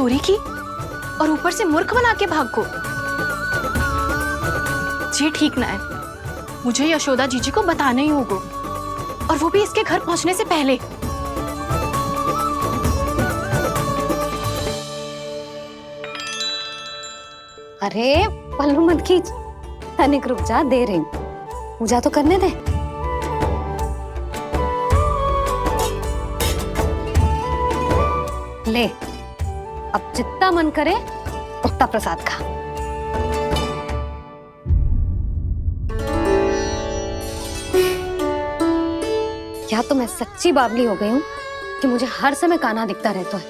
चोरी की और ऊपर से मूर्ख बना के भाग को। ये ठीक ना है, मुझे यशोदा जीजी को बताना ही होगा, और वो भी इसके घर पहुंचने से पहले। अरे पल्लू मत खींच, तनिक रुक जा, दे रही हूँ, पूजा तो करने दे। ले, अब जितना मन करे उतना प्रसाद खा। या तो मैं सच्ची बावली हो गई हूँ कि मुझे हर समय कान्हा दिखता रहता है,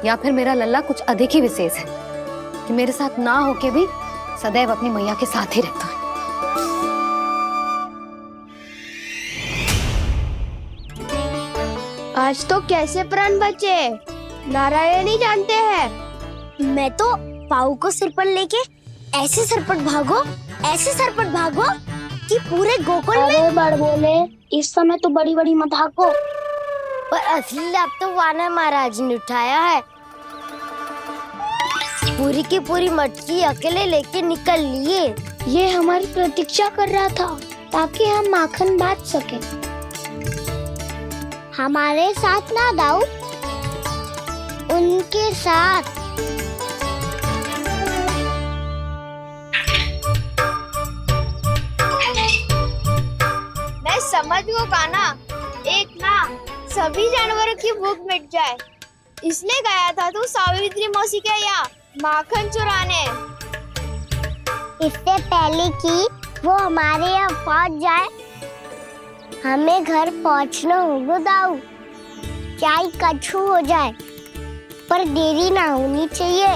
या फिर मेरा लल्ला कुछ अधिक ही विशेष है कि मेरे साथ ना होके भी सदैव अपनी मैया के साथ ही रहता है। आज तो कैसे प्राण बचे, नारायण ही जानते हैं। मैं तो पाऊ को सिर पर लेके ऐसे सरपट भागो, ऐसे सरपट भागो कि पूरे गोकुल में। अरे बड़ बोले, इस समय तो बड़ी बड़ी मत हाको। पर असली लाभ तो वानर महाराज ने उठाया है। पूरी की पूरी मटकी अकेले लेके निकल लिए। ये हमारी प्रतीक्षा कर रहा था ताकि हम माखन बांट सके। हमारे साथ ना दाऊ, उनके साथ। मैं समझ गो कान्हा, एक ना सभी जानवरों की भूख मिट जाए, इसलिए गया था तू सावित्री मौसी के यहाँ माखन चुराने। इससे पहले कि वो हमारे यहाँ पहुँच जाए, हमें घर पहुँचना होगा दाऊ, चाहे कछु हो जाए, पर देरी ना होनी चाहिए।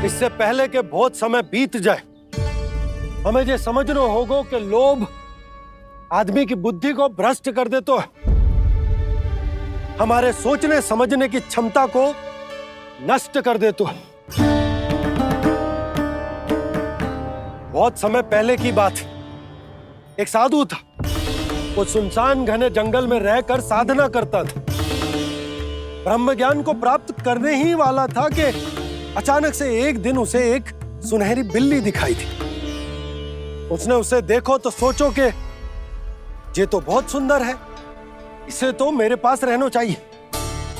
इससे पहले के बहुत समय बीत जाए, हमें ये समझना होगा कि लोभ आदमी की बुद्धि को भ्रष्ट कर देता है, हमारे सोचने समझने की क्षमता को नष्ट कर देता है। बहुत समय पहले की बात, एक साधु था, वो सुनसान घने जंगल में रहकर साधना करता था। ब्रह्म ज्ञान को प्राप्त करने ही वाला था कि अचानक से एक दिन उसे एक सुनहरी बिल्ली दिखाई थी। उसने उसे देखो तो सोचो कि ये तो बहुत सुंदर है, इसे तो मेरे पास रहना चाहिए,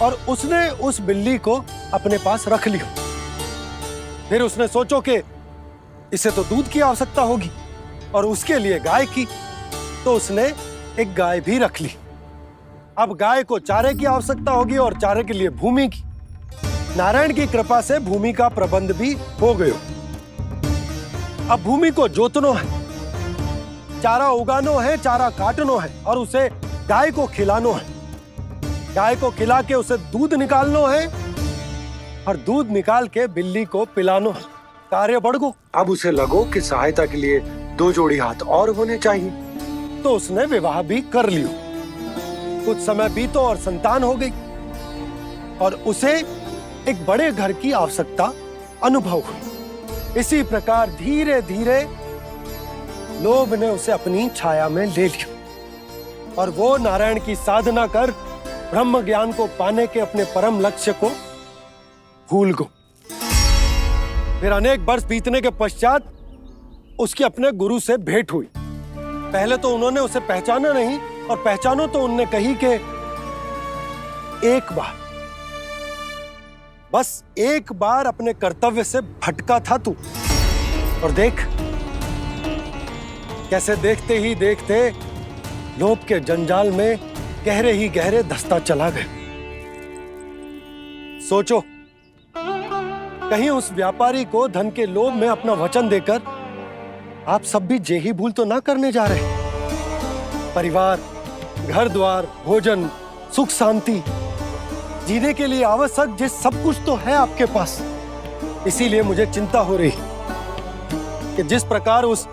और उसने उस बिल्ली को अपने पास रख लिया। फिर उसने सोचो कि इसे तो दूध की आवश्यकता होगी और उसके लिए गाय की, तो उसने एक गाय भी रख ली। अब गाय को चारे की आवश्यकता होगी और चारे के लिए भूमि की। नारायण की कृपा से भूमि का प्रबंध भी हो गया। अब भूमि को जोतनो है, चारा उगानो है, चारा काटनो है और उसे गाय को खिलानो है। गाय को खिला के उसे दूध निकालनो है और दूध निकाल के बिल्ली को पिलानो है। कार्य बढ़ गो। अब उसे लगो कि सहायता के लिए 2 जोड़ी हाथ और होने चाहिए, तो उसने विवाह भी कर लियो। कुछ समय बीतो और संतान हो गई और उसे एक बड़े घर की आवश्यकता अनुभव हुई। इसी प्रकार धीरे धीरे लोभ ने उसे अपनी छाया में ले लिया और वो नारायण की साधना कर ब्रह्म ज्ञान को पाने के अपने परम लक्ष्य को भूल गो। फिर अनेक वर्ष बीतने के पश्चात उसकी अपने गुरु से भेंट हुई। पहले तो उन्होंने उसे पहचाना नहीं, और पहचानो तो उनने कही कि एक बार, बस एक बार अपने कर्तव्य से भटका था तू, और देख कैसे देखते ही देखते लोभ के जंजाल में गहरे ही गहरे धंसता चला गया। सोचो, कहीं उस व्यापारी को धन के लोभ में अपना वचन देकर आप सब भी जे ही भूल तो ना करने जा रहे। परिवार, घर द्वार, भोजन, सुख शांति, जीने के लिए आवश्यक जिस सब कुछ तो है आपके पास। इसीलिए मुझे चिंता हो रही कि जिस प्रकार उस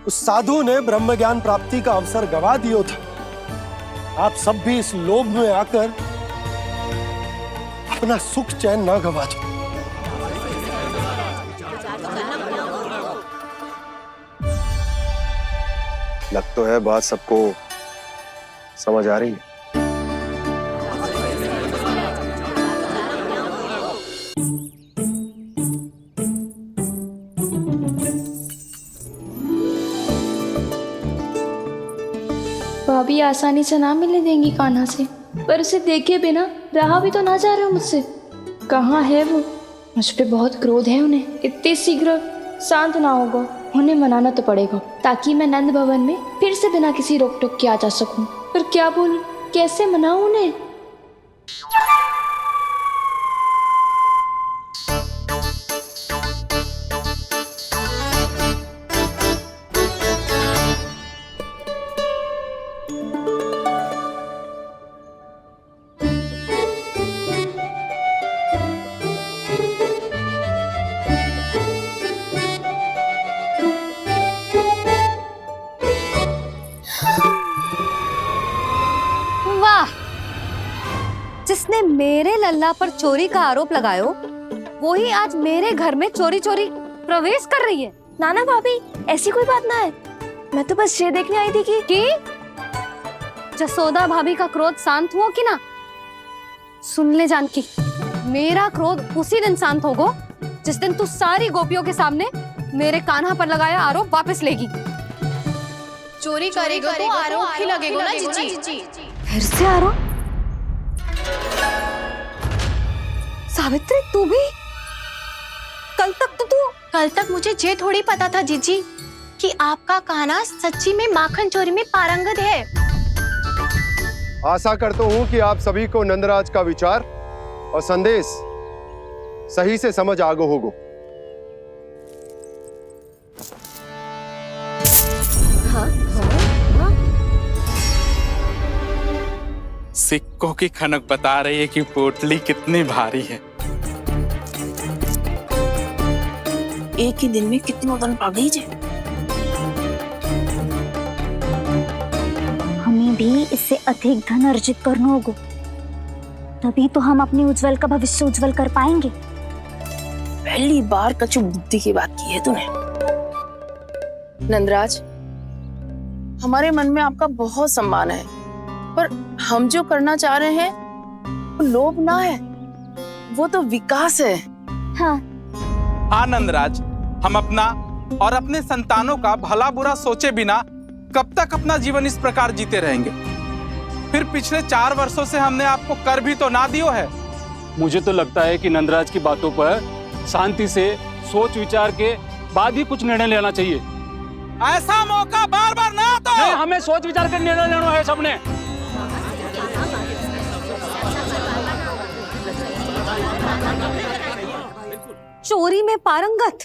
साधु ने ब्रह्म ज्ञान प्राप्ति का अवसर गवा दिया था, आप सब भी इस लोभ में आकर अपना सुख चैन ना गवा दो। लग तो है बात सबको समझ आ रही है। भाभी आसानी से ना मिलने देंगी कान्हा से, पर उसे देखे बिना रहा भी तो ना जा रहा मुझसे। कहाँ है वो? मुझ पे बहुत क्रोध है उन्हें। इतने शीघ्र शांत ना होगा, उन्हें मनाना तो पड़ेगा ताकि मैं नंद भवन में फिर से बिना किसी रोक टोक के आ जा सकूं। पर क्या बोलूं, कैसे मनाऊं उन्हें? वाह, जिसने मेरे लल्ला पर चोरी का आरोप लगायो वो ही आज मेरे घर में चोरी चोरी प्रवेश कर रही है। नाना भाभी, ऐसी कोई बात ना है, मैं तो बस ये देखने आई थी कि जसोदा भाभी का क्रोध शांत हुआ कि ना? सुन ले जानकी, मेरा क्रोध उसी दिन शांत होगा जिस दिन तू सारी गोपियों के सामने मेरे कान्हा पर लगाया आरोप वापस लेगी। चोरी करेगा तो आरोप ही लगेगा ना जीजी। फिर से आरोप? सावित्री, तू भी? कल तक मुझे ये थोड़ी पता था जीजी कि आपका कान्हा सच्ची में माखन चोरी में पारंगत है। आशा करता हूँ कि आप सभी को नंदराज का विचार और संदेश सही से समझ आगो होगो। सिक्कों की खनक बता रही है कि पोटली कितनी भारी है। एक ही दिन में कितनों धन पा गई जे। हमें भी इससे अधिक धन अर्जित करना होगा, तभी तो हम अपने उज्जवल का भविष्य उज्जवल कर पाएंगे। पहली बार कछु बुद्धि की बात की है तूने। नंदराज, हमारे मन में आपका बहुत सम्मान है, पर हम जो करना चाह रहे हैं वो लोभ ना है, वो तो विकास है। हाँ नंदराज, हम अपना और अपने संतानों का भला बुरा सोचे बिना कब तक अपना जीवन इस प्रकार जीते रहेंगे? फिर पिछले 4 वर्षों से हमने आपको कर भी तो ना दियो है। मुझे तो लगता है कि नंदराज की बातों पर शांति से सोच विचार के बाद ही कुछ निर्णय लेना चाहिए। ऐसा मौका बार बार ना तो नहीं, हमें सोच विचार कर निर्णय लेना है सबने। चोरी में पारंगत?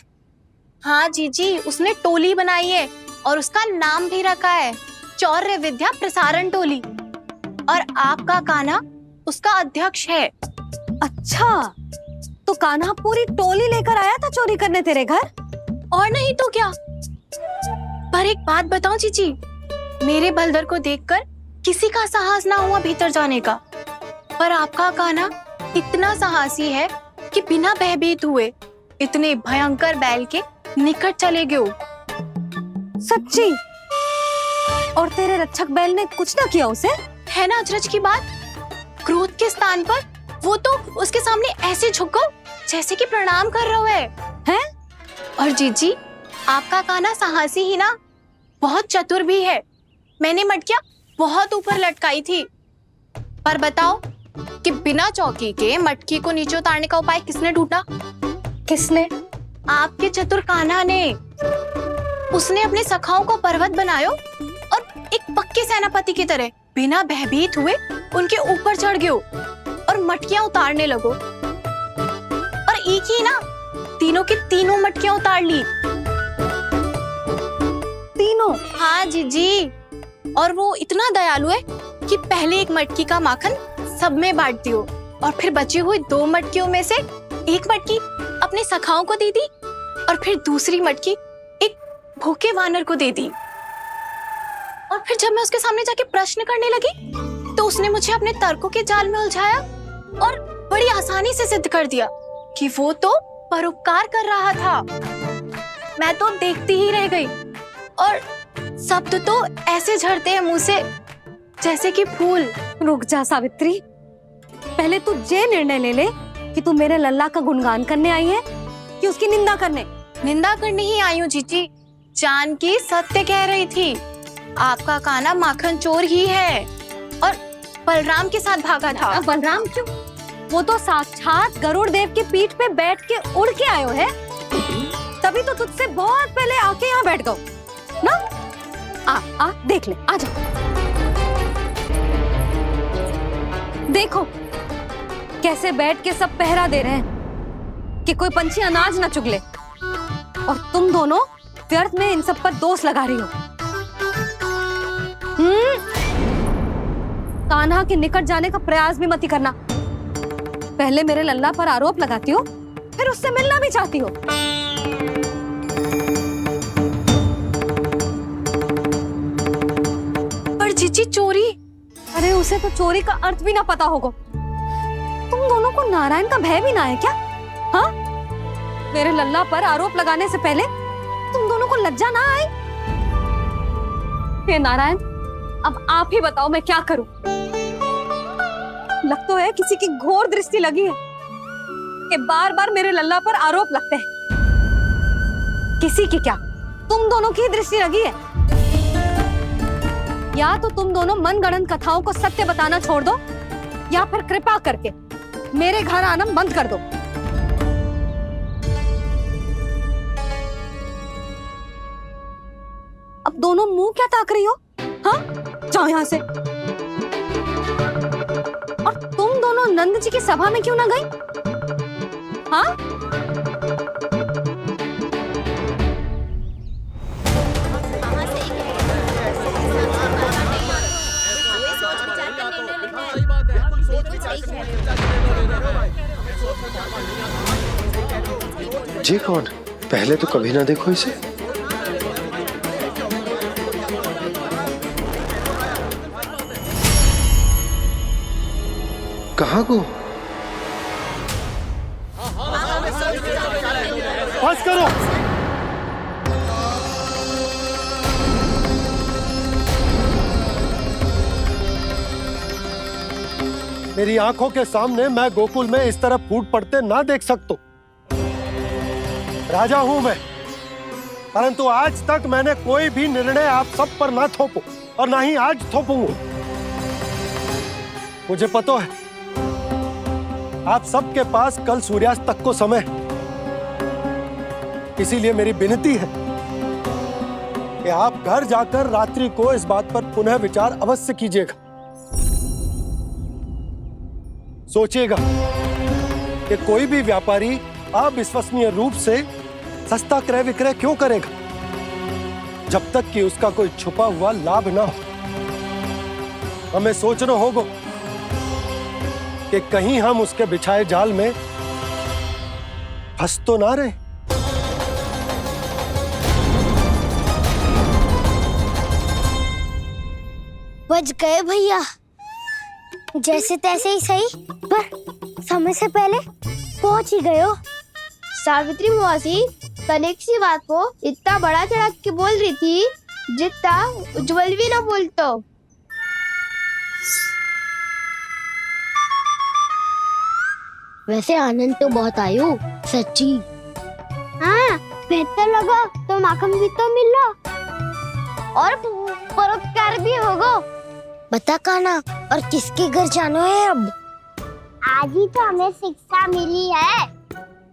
हाँ जीजी, उसने टोली बनाई है और उसका नाम भी रखा है चौर्य विद्या प्रसारण टोली, और आपका कान्हा उसका अध्यक्ष है। अच्छा, तो कान्हा पूरी टोली लेकर आया था चोरी करने तेरे घर? और नहीं तो क्या। पर एक बात बताऊं जीजी, मेरे बलदर को देखकर किसी का साहस ना हुआ भीतर जाने का, पर आपका कान्हा इतना साहसी है कि बिना भयभीत हुए इतने भयंकर बैल के निकट चले गए। सच्ची? और तेरे रक्षक बैल ने कुछ ना किया उसे? है ना अचरज की बात। क्रोध के स्थान पर वो तो उसके सामने ऐसे झुको जैसे कि प्रणाम कर रहा है? और जीजी, आपका कान्हा साहसी ही ना, बहुत चतुर भी है। मैंने मटकियां बहुत ऊपर लटकाई थी, पर बताओ कि बिना चौकी के मटकी को नीचे उतारने का उपाय किसने ढूंढा? किसने? आपके चतुर कान्हा ने। उसने अपने सखाओं को पर्वत बनायो और एक पक्के सेनापति की तरह बिना भयभीत हुए उनके ऊपर चढ़ गयो और मटकियां उतारने लगो, और एक ही ना, तीनों की तीनों मटकियां उतार ली। तीनों? हाँ जीजी, और वो इतना दयालु है कि पहले एक मटकी का माखन सब में बांट दियो, और फिर बची हुई 2 मटकियों में से एक मटकी अपने सखाओं को दे दी, और फिर दूसरी मटकी एक भूखे वानर को दे दी। और फिर जब मैं उसके सामने जाके प्रश्न करने लगी तो उसने मुझे अपने तर्कों के जाल में उलझाया और बड़ी आसानी से सिद्ध कर दिया कि वो तो परोपकार कर रहा था। मैं तो देखती ही रह गई, और शब्द तो ऐसे झड़ते हैं मुंह से जैसे कि फूल। रुक जा सावित्री, पहले तू ये निर्णय ले ले कि तू मेरे लल्ला का गुणगान करने आई है कि उसकी निंदा करने? निंदा करने ही आई हूँ जीजी। जानकी सत्य कह रही थी। आपका कान्हा माखन चोर ही है और बलराम के साथ भागा था। अब बलराम क्यों? वो तो साक्षात गरुड़ देव की पीठ पे बैठ के उड़ के आयो है, तभी तो तुझसे बहुत पहले आके यहाँ बैठ गओ ना। आ देख ले, आ जा। देखो कैसे बैठ के सब पहरा दे रहे हैं कि कोई पंछी अनाज ना चुगले, और तुम दोनों व्यर्थ में इन सब पर दोष लगा रही हो। कान्हा के निकट जाने का प्रयास भी मत ही करना। पहले मेरे लल्ला पर आरोप लगाती हो, फिर उससे मिलना भी चाहती हो। पर जीजी चोरी, अरे उसे तो चोरी का अर्थ भी ना पता होगा। तुम दोनों को नारायण का भय भी ना है क्या? हाँ, मेरे लल्ला पर आरोप लगाने से पहले तुम दोनों को लज्जा ना आई? हे नारायण, अब आप ही बताओ मैं क्या करूं। लग तो है किसी की घोर दृष्टि लगी है कि बार बार मेरे लल्ला पर आरोप लगते हैं। किसी की क्या, तुम दोनों की दृष्टि लगी है। या तो तुम दोनों मनगढ़ंत कथाओं को सत्य बताना छोड़ दो, या फिर कृपा करके मेरे घर आना बंद कर दो। अब दोनों मुंह क्या ताक रही हो? हाँ, जाओ यहां से। और तुम दोनों नंद जी की सभा में क्यों ना गई? हाँ, जी कौन? पहले तो कभी ना देखो इसे। कहाँ को? बस करो। मेरी आंखों के सामने मैं गोकुल में इस तरह फूट पड़ते ना देख सकता। राजा हूं मैं, परंतु आज तक मैंने कोई भी निर्णय आप सब पर ना थोपो और ना ही आज थोपूंगा। मुझे पता है आप सबके पास कल सूर्यास्त तक को समय, इसीलिए मेरी विनती है कि आप घर जाकर रात्रि को इस बात पर पुनः विचार अवश्य कीजिएगा। सोचिएगा कि कोई भी व्यापारी अविश्वसनीय रूप से सस्ता क्रय विक्रय क्यों करेगा, जब तक कि उसका कोई छुपा हुआ लाभ ना हो। हमें सोचना होगा कि कहीं हम उसके बिछाए जाल में फंस तो ना रहे। बच गए भैया, जैसे तैसे ही सही, पर समय से पहले पहुंच ही गए हो। सावित्री मौसी कनेक सी बात को इतना बड़ा चढ़ा के बोल रही थी जितना उज्जवल भी ना बोलतो। वैसे आनंद तो बहुत आयो, सच्ची। हाँ, बेहतर लगा तो माखन भी तो मिला और परोपकार भी होगा। बता कान्हा, और किसके घर जाना है अब? आज ही तो हमें शिक्षा मिली है,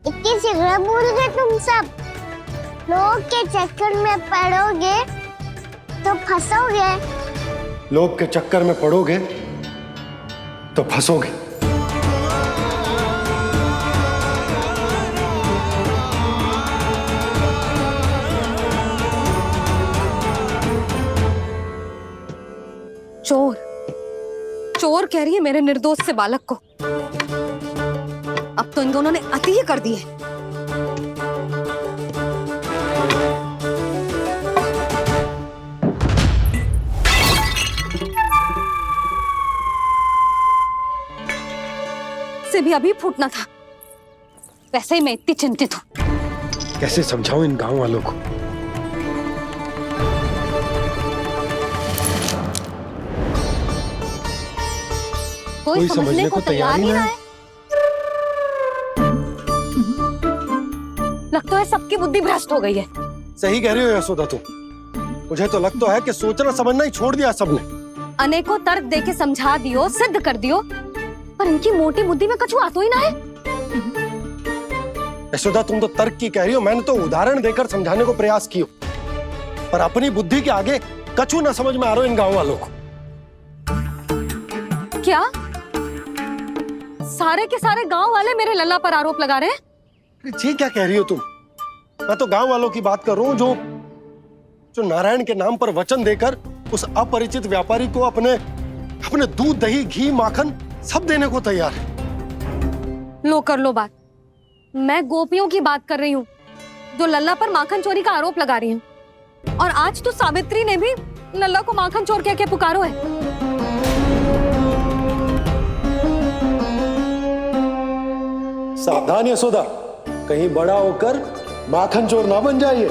इतनी शीघ्र भूल गए तुम सब। लोग के चक्कर में पड़ोगे तो फंसोगे। लोग के चक्कर में पड़ोगे तो फंसोगे। चोर चोर कह रही है मेरे निर्दोष से बालक को। अब तो इन दोनों ने अति ही कर दी है। से भी अभी फूटना था। वैसे ही मैं इतनी चिंतित हूं। कैसे समझाऊं इन गांव वालों को? कोई समझने को तैयार ही ना है। लगता है सबकी बुद्धि भ्रष्ट हो गई है। सही कह रही हो यशोदा तुम। मुझे तो लगता है कि सोचना समझना ही छोड़ दिया सबने। अनेकों तर्क देके समझा दियो, सिद्ध कर दियो, पर इनकी मोटी बुद्धि में कछु आतो ही ना है। यशोदा, तुम तो तर्क की कह रही हो, मैंने तो उदाहरण देकर समझाने को प्रयास किया, पर अपनी बुद्धि के आगे कछु ना समझ में आ रहा इन गांव वालों को। क्या सारे के सारे गांव वाले मेरे लल्ला पर आरोप लगा रहे हैं? जी क्या कह रही हो तुम? मैं तो गांव वालों की बात कर रहा हूं जो नारायण के नाम पर वचन देकर उस अपरिचित व्यापारी को अपने दूध, दही, घी, माखन सब देने को तैयार है। लो कर लो बात। मैं गोपियों की बात कर रही हूँ जो लल्ला पर माखन चोरी का आरोप लगा रही हैं। और आज तो सावित्री ने भी लल्ला को माखन चोर कह के पुकारो है। सावधान यशोदा, कहीं बड़ा होकर माखन चोर ना बन जाइए।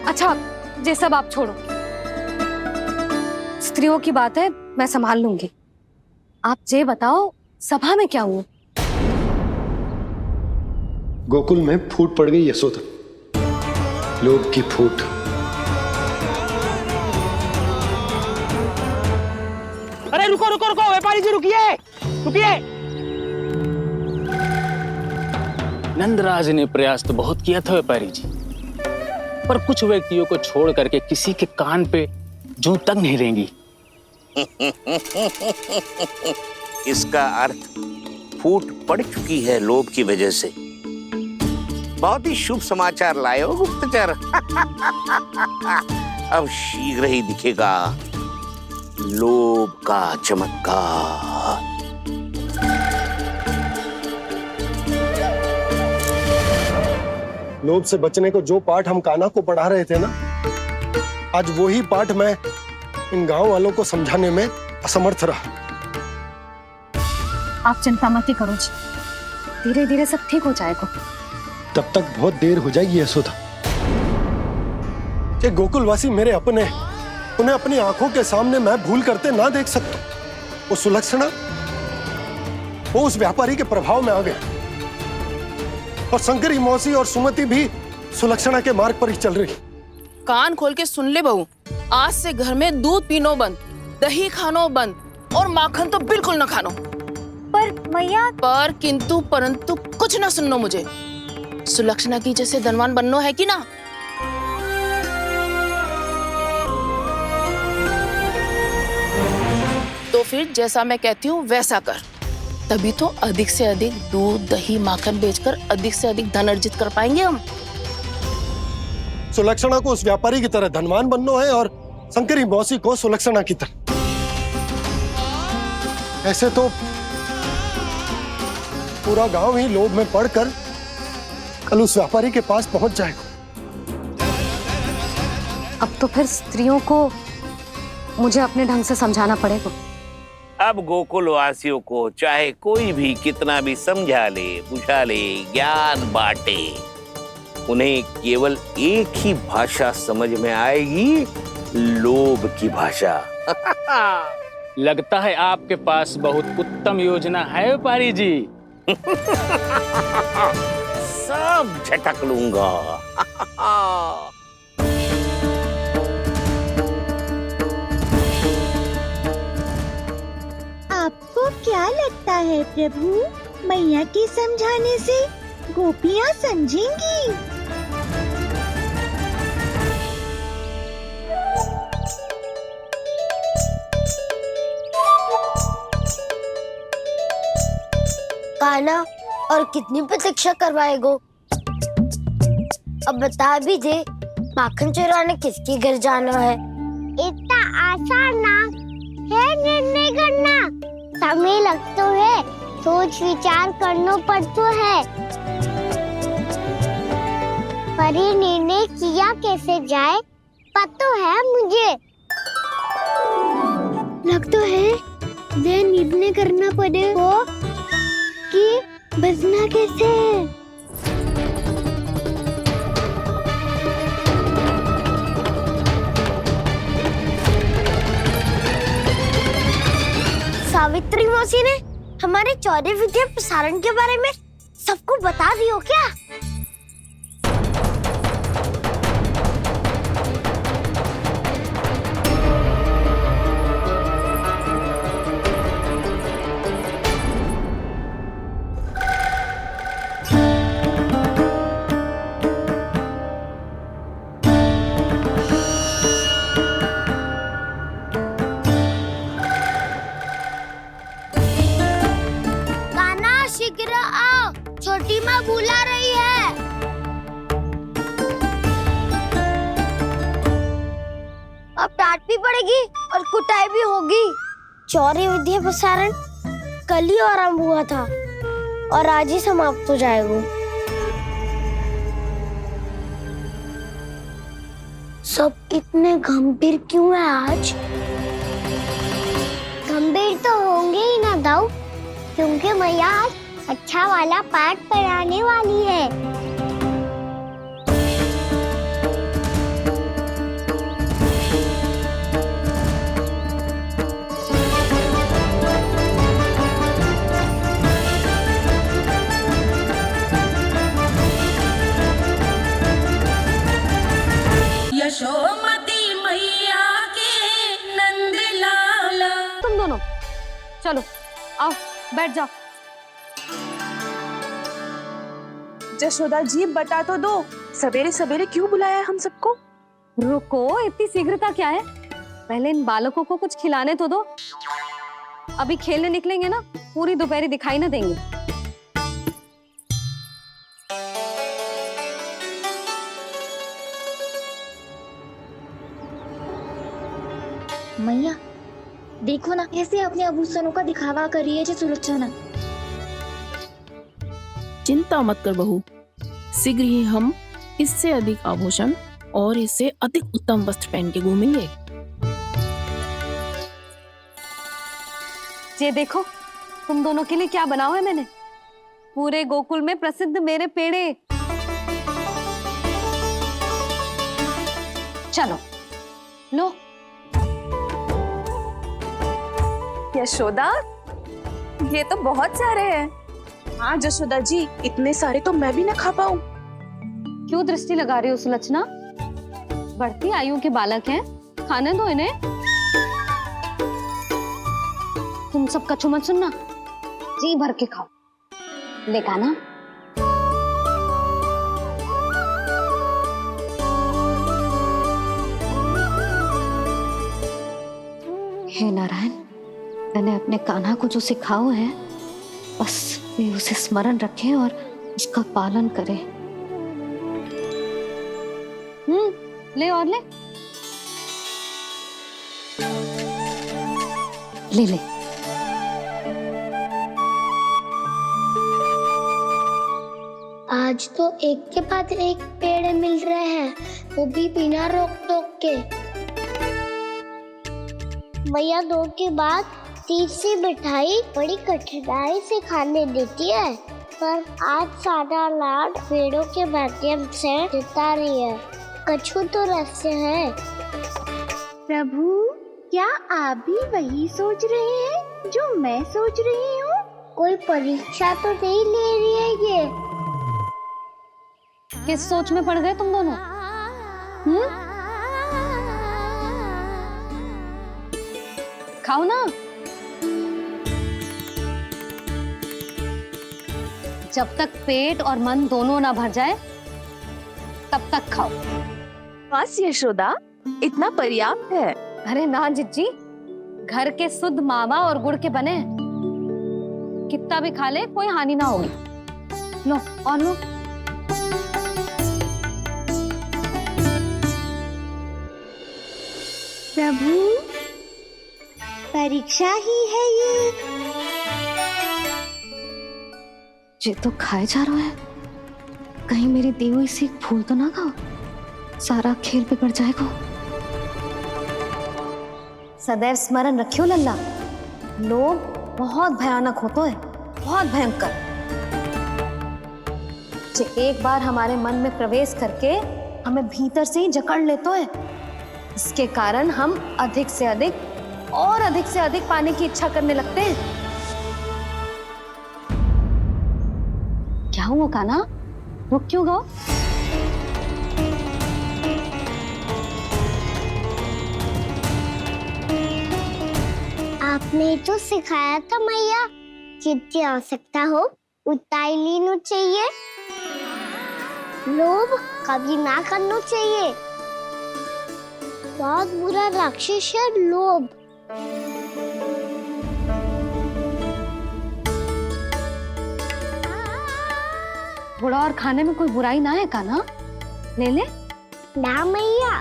अच्छा, ये सब आप छोड़ो, स्त्रियों की बात है, मैं संभाल लूंगी। आप ये बताओ, सभा में क्या हुआ? गोकुल में फूट पड़ गई यशोदा, लोभ की फूट। अरे रुको रुको रुको, व्यापारी जी रुकिए रुकिए। नंदराज ने प्रयास तो बहुत किया था व्यापारी जी, पर कुछ व्यक्तियों को छोड़ करके किसी के कान पे जूं तक नहीं रेंगी। इसका अर्थ फूट पड़ चुकी है लोभ की वजह से। बहुत ही शुभ समाचार लाए हो गुप्तचर। अब शीघ्र ही दिखेगा लोभ का चमत्कार। लोभ से बचने को जो पाठ हम कान्हा को पढ़ा रहे थे ना, आज वही पाठ मैं इन गांव वालों को समझाने में असमर्थ रहा। आप चिंता मत ही करो जी, धीरे धीरे सब ठीक हो जाएगा। तब तक बहुत देर हो जाएगी यशोदा। ये गोकुलवासी मेरे अपने, उन्हें अपनी आंखों के सामने मैं भूल करते ना देख सकता। वो सुलक्षणा, वो उस व्यापारी के प्रभाव में आ गए, और शंकरी मौसी और सुमति भी सुलक्षणा के मार्ग पर ही चल रही। कान खोल के सुन ले बहू, आज से घर में दूध पीनो बंद, दही खानो बंद, और माखन तो बिल्कुल न खानो। पर मैया, पर किंतु परंतु कुछ ना सुननो मुझे। सुलक्षणा की जैसे धनवान बननो है कि ना? तो फिर जैसा मैं कहती हूँ वैसा कर, तभी तो अधिक से अधिक दूध, दही, माखन बेचकर अधिक से अधिक धन अर्जित कर पाएंगे हम। सुलक्षणा को उस व्यापारी की तरह धनवान बनना है और शंकरी मौसी को सुलक्षणा की तरह। ऐसे तो पूरा गांव ही लोभ में पड़कर कल उस व्यापारी के पास पहुंच जाएगा। अब तो फिर स्त्रियों को मुझे अपने ढंग से समझाना पड़ेगा। अब गोकुल वासियों को चाहे कोई भी कितना भी समझा ले, बुझा ले, ज्ञान बांटे, उन्हें केवल एक ही भाषा समझ में आएगी, लोभ की भाषा। लगता है आपके पास बहुत उत्तम योजना है व्यापारी जी। सब झटक लूंगा। आपको क्या लगता है प्रभु, मैया के समझाने से गोपियाँ समझेंगी? कान्हा, और कितनी प्रतीक्षा करवाएगो? अब बता भी दे, माखन चुराने किसके घर जाना है? इतना आसान ना है निर्णय करना, समय लगता है, सोच विचार करना पड़ता है। पर ये निर्णय किया कैसे जाए पता है मुझे। लगता है ये निर्णय करना पड़ेगा कि बचना कैसे है। सावित्री मौसी ने हमारे चौरे विद्या प्रसारण के बारे में सबको बता दियो क्या? जाएगी और कुटाई भी होगी। चौरी विद्या प्रसारण कल ही आरंभ हुआ था और आज ही समाप्त हो जाएगा। सब इतने गंभीर क्यों है आज? गंभीर तो होंगे ही ना दाऊ, क्योंकि मैया आज अच्छा वाला पाठ पढ़ाने वाली है। यशोमती मैया के नंद लाला। तुम दोनों चलो, आओ बैठ जाओ। जशोदा जी बता तो दो, सवेरे सवेरे क्यों बुलाया है हम सबको? रुको, इतनी शीघ्रता क्या है? पहले इन बालकों को कुछ खिलाने तो दो। अभी खेलने निकलेंगे ना, पूरी दोपहरी दिखाई ना देंगे। मैया देखो ना, कैसे अपने आभूषणों का दिखावा कर रही है जी सुलोचना। चिंता मत कर बहू, शीघ्र ही हम इससे अधिक आभूषण और इससे अधिक उत्तम वस्त्र पहन के घूमेंगे। ये देखो, तुम दोनों के लिए क्या बनाओ है मैंने। पूरे गोकुल में प्रसिद्ध मेरे पेड़े। चलो लो। यशोदा, ये तो बहुत सारे हैं। हाँ जशोदा जी, इतने सारे तो मैं भी ना खा पाऊं। क्यों दृष्टि लगा रही हो सुलक्षणा? बढ़ती आयु के बालक हैं, खाने दो इन्हें। तुम सब कछु मत सुनना, जी भर के खाओ। देखा ना? हे नारायण, मैंने अपने कान्हा को जो सिखाओ है, बस वे उसे स्मरण रखे और उसका पालन करे। ले और ले ले ले। आज तो एक के बाद एक पेड़ मिल रहे हैं, वो भी बिना रोक टोक के। मैया दो के बाद तीसरी मिठाई बड़ी कठिनाई से खाने देती है, पर आज सादा लाड पेड़ों के माध्यम से जिता रही है। कछु तो रहस्य है। प्रभु, क्या आप भी वही सोच रहे हैं जो मैं सोच रही हूँ? कोई परीक्षा तो नहीं ले रही है ये? किस सोच में पड़ गए तुम दोनों? खाओ ना। जब तक पेट और मन दोनों ना भर जाए, तब तक खाओ। बस यशोदा, इतना पर्याप्त है। अरे ना जिज्जी, घर के शुद्ध मावा और गुड़ के बने, कितना भी खा ले कोई हानि ना होगी। लो और लो। प्रभु, परीक्षा ही है ये तो खाए जा रहा है। कहीं मेरी दी हुई सीख फूल तो ना खाओ, सारा खेल बिगड़ जाएगा। सदैव स्मरण रखियो लल्ला, लोग बहुत भयानक होते हैं, बहुत भयंकर। जो एक बार हमारे मन में प्रवेश करके हमें भीतर से ही जकड़ लेते हैं, इसके कारण हम अधिक से अधिक और अधिक से अधिक पाने की इच्छा करने लगते हैं। क्या हुआ कान्हा, रुक क्यों गए? आपने तो सिखाया था मैया, जितनी आवश्यकता हो उतना ही लेना चाहिए, लोभ कभी ना करना चाहिए। बहुत बुरा राक्षस है लोभ। बुरा और खाने में कोई बुराई ना है कान्हा, ले ले। ना मैया,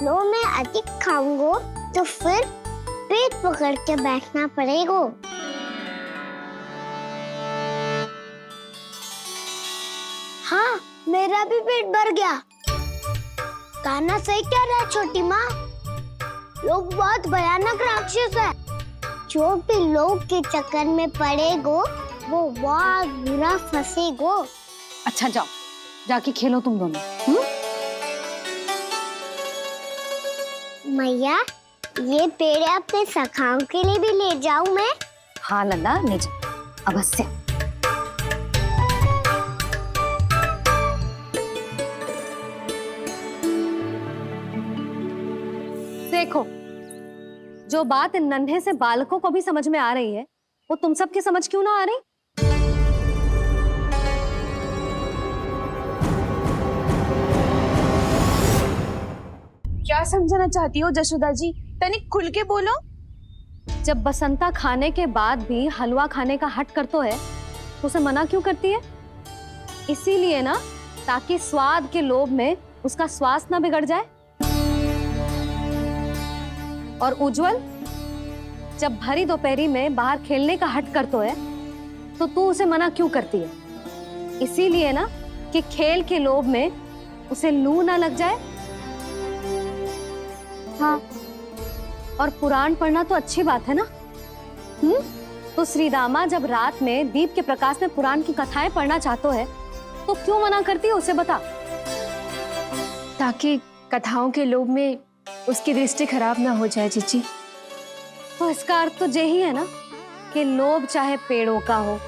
लो मैं अधिक खाऊंगा तो फिर पेट पकड़ के बैठना पड़ेगा। हाँ, मेरा भी पेट भर गया। कान्हा सही कह रहा है छोटी माँ, लोग बहुत भयानक राक्षस है। जो भी लोग के चक्कर में पड़ेगो वो बहुत बुरा फंसेगो। अच्छा जाओ, जाके खेलो तुम दोनों। मैया, ये पेड़ अपने सखाओं के लिए भी ले जाऊं मैं? हाँ लल्ला, ले जाओ अवश्य। देखो, जो बात इन नन्हे से बालकों को भी समझ में आ रही है, वो तुम सबकी समझ क्यों ना आ रही? क्या समझाना चाहती हो जशोदा जी? तनिक खुल के बोलो। जब बसंता खाने के बाद भी हलवा खाने का हट करतो है, तो उसे मना क्यों करती है? इसीलिए ना, ताकि स्वाद के लोभ में उसका स्वास्थ्य ना बिगड़ जाए। और उज्जवल, जब भरी दोपहरी में बाहर खेलने का हट करतो है, तो तू उसे मना क्यों करती है? इसीलिए ना, कि खेल के लोभ में उसे लू ना लग जाए। हाँ, और पुराण पढ़ना तो अच्छी बात है ना। तो श्रीदामा जब रात में दीप के प्रकाश में पुराण की कथाएं पढ़ना चाहते है, तो क्यों मना करती है उसे? बता। ताकि कथाओं के लोभ में उसकी दृष्टि खराब ना हो जाए जीजी। तो इसका अर्थ तो यही है ना, कि लोभ चाहे पेड़ों का हो,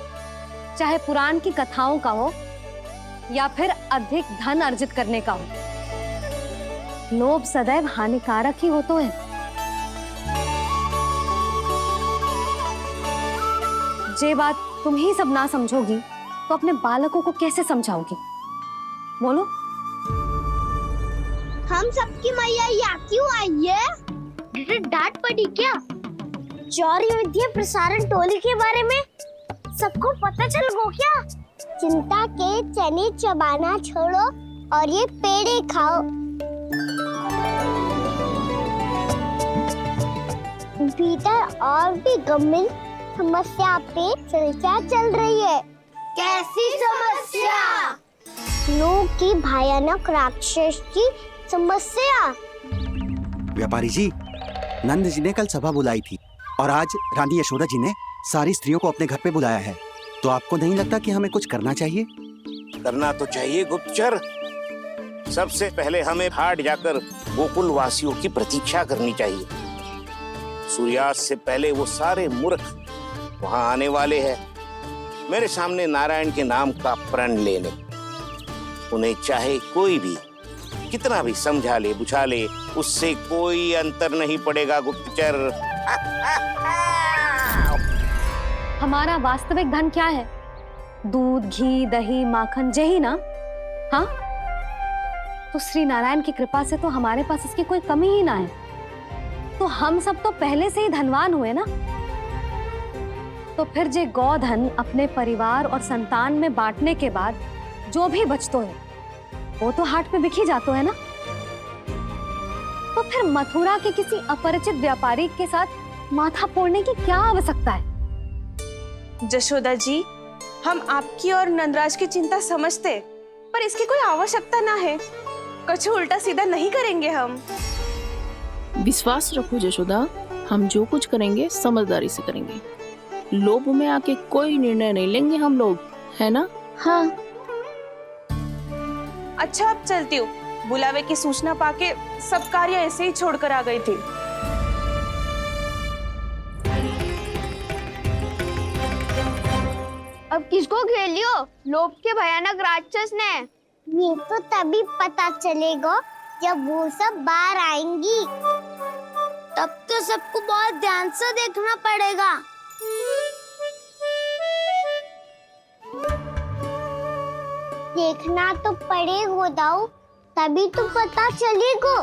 चाहे पुराण की कथाओं का हो, या फिर अधिक धन अर्जित करने का हो, लोभ सदैव हानिकारक ही होता है। जे बात तुम ही सब ना समझोगी, तो अपने बालकों को कैसे समझाओगी? बोलो। हम सबकी मैया यहाँ क्यों आई है? डांट पड़ी क्या? चौरी विद्या प्रसारण टोली के बारे में सबको पता चल गो क्या? चिंता के चने चबाना छोड़ो और ये पेड़े खाओ। भीतर और भी गंभीर समस्या पे चर्चा चल रही है। कैसी समस्या? लोग की भयानक राक्षस की समस्या। व्यापारी जी, नंद जी ने कल सभा बुलाई थी और आज रानी यशोदा जी ने सारी स्त्रियों को अपने घर पे बुलाया है। तो आपको नहीं लगता कि हमें कुछ करना चाहिए? करना तो चाहिए गुप्तचर। सबसे पहले हमें हाट जाकर गोकुल वासियों की प्रतीक्षा करनी चाहिए। सूर्यास्त से पहले वो सारे मूर्ख वहां आने वाले हैं, मेरे सामने नारायण के नाम का प्रण लेने। उन्हें चाहे कोई भी कितना भी समझा ले बुझा ले, उससे कोई अंतर नहीं पड़ेगा गुप्तचर। हमारा वास्तविक धन क्या है? दूध, घी, दही, माखन, यही ना? हाँ, तो श्री नारायण की कृपा से तो हमारे पास इसकी कोई कमी ही ना है। तो हम सब तो पहले से ही धनवान हुए ना। तो फिर जे गोधन अपने परिवार और संतान में बांटने के बाद जो भी बचतो है, वो तो हाट पे बिखी जातो है ना। तो फिर मथुरा के किसी अपरिचित व्यापारी के साथ माथा फोड़ने की क्या आवश्यकता है? जशोदा जी, हम आपकी और नंदराज की चिंता समझते, पर इसकी कोई आवश्यकता ना है। कुछ उल्टा सीधा नहीं करेंगे हम। विश्वास रखो जशोदा, हम जो कुछ करेंगे समझदारी से करेंगे। लोभ में आके कोई निर्णय नहीं लेंगे हम लोग, है ना? हाँ। अच्छा, अब चलती हूँ। बुलावे की सूचना पाके सब कार्य ऐसे ही छोड़कर आ गई थी। अब किसको घेर लियो? लोभ के भयानक राक्षस ने। ये तो तभी पता चलेगा जब वो सब बाहर आएंगी। तब तो सबको बहुत ध्यान से देखना पड़ेगा। देखना तो पड़ेगा दाऊ, तभी तो पता चलेगा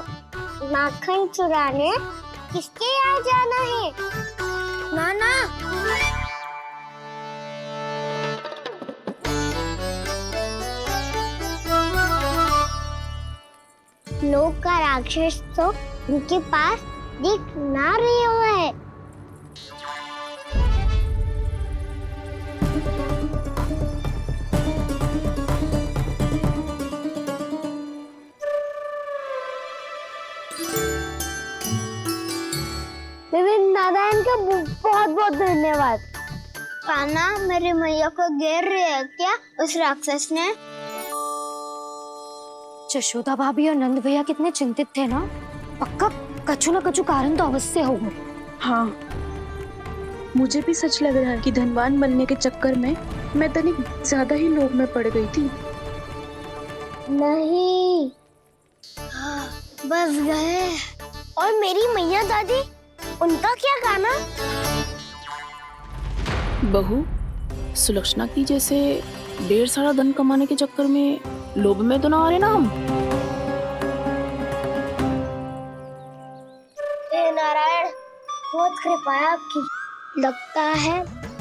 माखन चुराने किसके यहाँ जाना है। नाना, लोग का राक्षस तो उनके पास दिख ना रही है। नारायण का बहुत बहुत धन्यवाद। कान्हा, मेरी मैया को घेर रही है क्या उस राक्षस ने? यशोदा भाभी और नंद भैया कितने चिंतित थे ना। पक्का कछु ना कछु कारण तो अवश्य होगा। हाँ, मुझे भी सच लग रहा है कि धनवान बनने के चक्कर में मैं तनिक ज्यादा ही लोभ में पड़ गई थी। नहीं, बस गए। और मेरी मैया दादी, उनका क्या गाना? बहू, सुलक्षणा की जैसे ढेर सारा धन कमाने के चक्कर में लोभ में तो ना आ रहे ना हम। हे नारायण, बहुत कृपा है आपकी। लगता है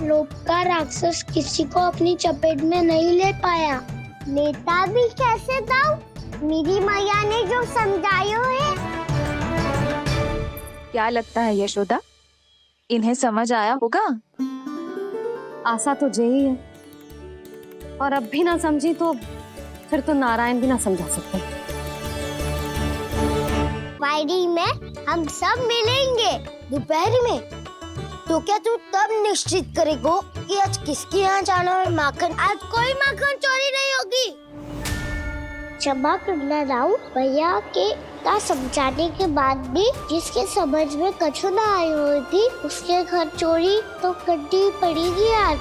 लोभ का राक्षस किसी को अपनी चपेट में नहीं ले पाया। लेता भी कैसे था? मेरी मैया ने जो समझायो है। क्या लगता है यशोदा, इन्हें समझ आया होगा? आशा तो यही है, और अब भी ना समझी तो फिर तो नारायण भी ना समझा सकते। वायरी में हम सब मिलेंगे दोपहर में। तो क्या तू तब निश्चित करेगो कि आज किसके यहाँ जाना है माखन? आज कोई माखन चोरी नहीं होगी। क्षमा करना राव, भैया के का समझाने के बाद भी जिसके समझ में कछु ना आई हुई थी उसके घर चोरी तो करनी पड़ेगी आज।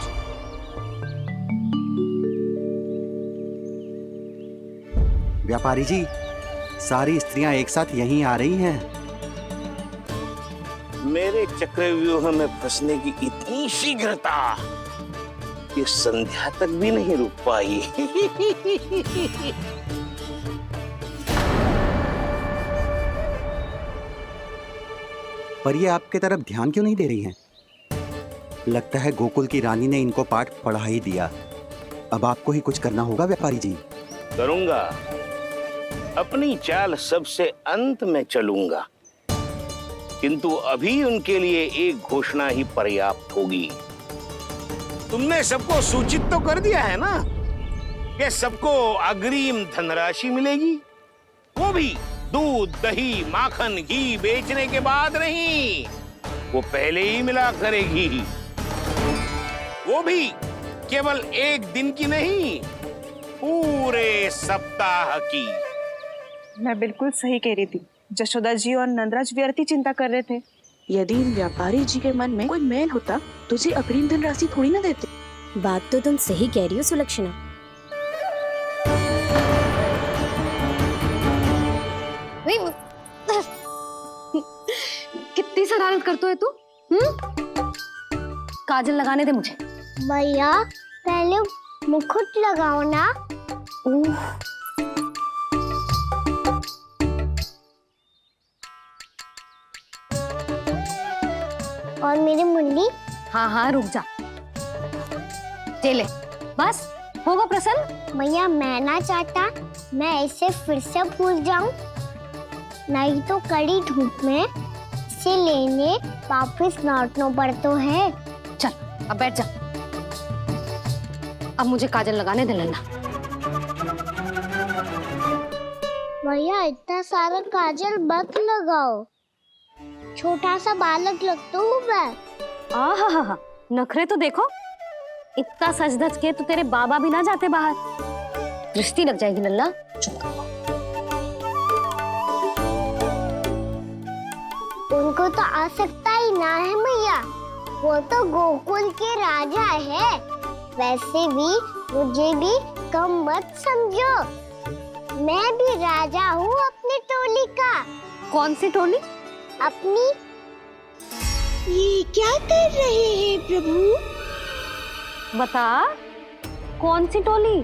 व्यापारी जी, सारी स्त्रियां एक साथ यहीं आ रही हैं। मेरे चक्रव्यूह में फंसने की इतनी शीघ्रता कि संध्या तक भी नहीं रुक पाई। पर ये आपके तरफ ध्यान क्यों नहीं दे रही हैं? लगता है गोकुल की रानी ने इनको पाठ पढ़ा ही दिया। अब आपको ही कुछ करना होगा व्यापारी जी। करूंगा, अपनी चाल सबसे अंत में चलूंगा, किंतु अभी उनके लिए एक घोषणा ही पर्याप्त होगी। तुमने सबको सूचित तो कर दिया है ना कि सबको अग्रिम धनराशि मिलेगी, वो भी दूध, दही, माखन, घी बेचने के बाद नहीं, वो पहले ही मिला करेगी। वो भी केवल एक दिन की नहीं, पूरे सप्ताह की। मैं बिल्कुल सही कह रही थी। यशोदा जी और नंदराज व्यर्थ ही चिंता कर रहे थे। यदि व्यापारी जी के मन में कोई मैल होता तो जी अग्रिम धन राशि थोड़ी ना देते। बात तो तुम सही कह रही हो सुलक्षणा। कितनी शरारत करते है तू? काजल लगाने दे मुझे। भैया, पहले मुकुट लगाओ ना। और मेरी मुंडी? हाँ हाँ, रुक जा। ले, बस होगा प्रसन्न। भैया, मैं ना चाहता मैं ऐसे फिर से भूल जाऊं। नहीं तो कड़ी धूप में इसे लेने वापस लौटना पड़ता है। चल, अब बैठ जा। अब मुझे काजल लगाने दे लल्ला। भैया, इतना सारा काजल मत लगाओ, छोटा सा बालक लगता हूँ मैं। आहा, नखरे तो देखो। इतना सज धज के तो तेरे बाबा भी ना जाते बाहर, दृष्टि लग जाएगी लल्ला। उनको तो आ सकता ही ना है मैया, वो तो गोकुल के राजा है। वैसे भी मुझे भी कम मत समझो, मैं भी राजा हूँ अपनी टोली का। कौन सी टोली? अपनी। ये क्या कर रहे हैं प्रभु? बता, कौन सी टोली?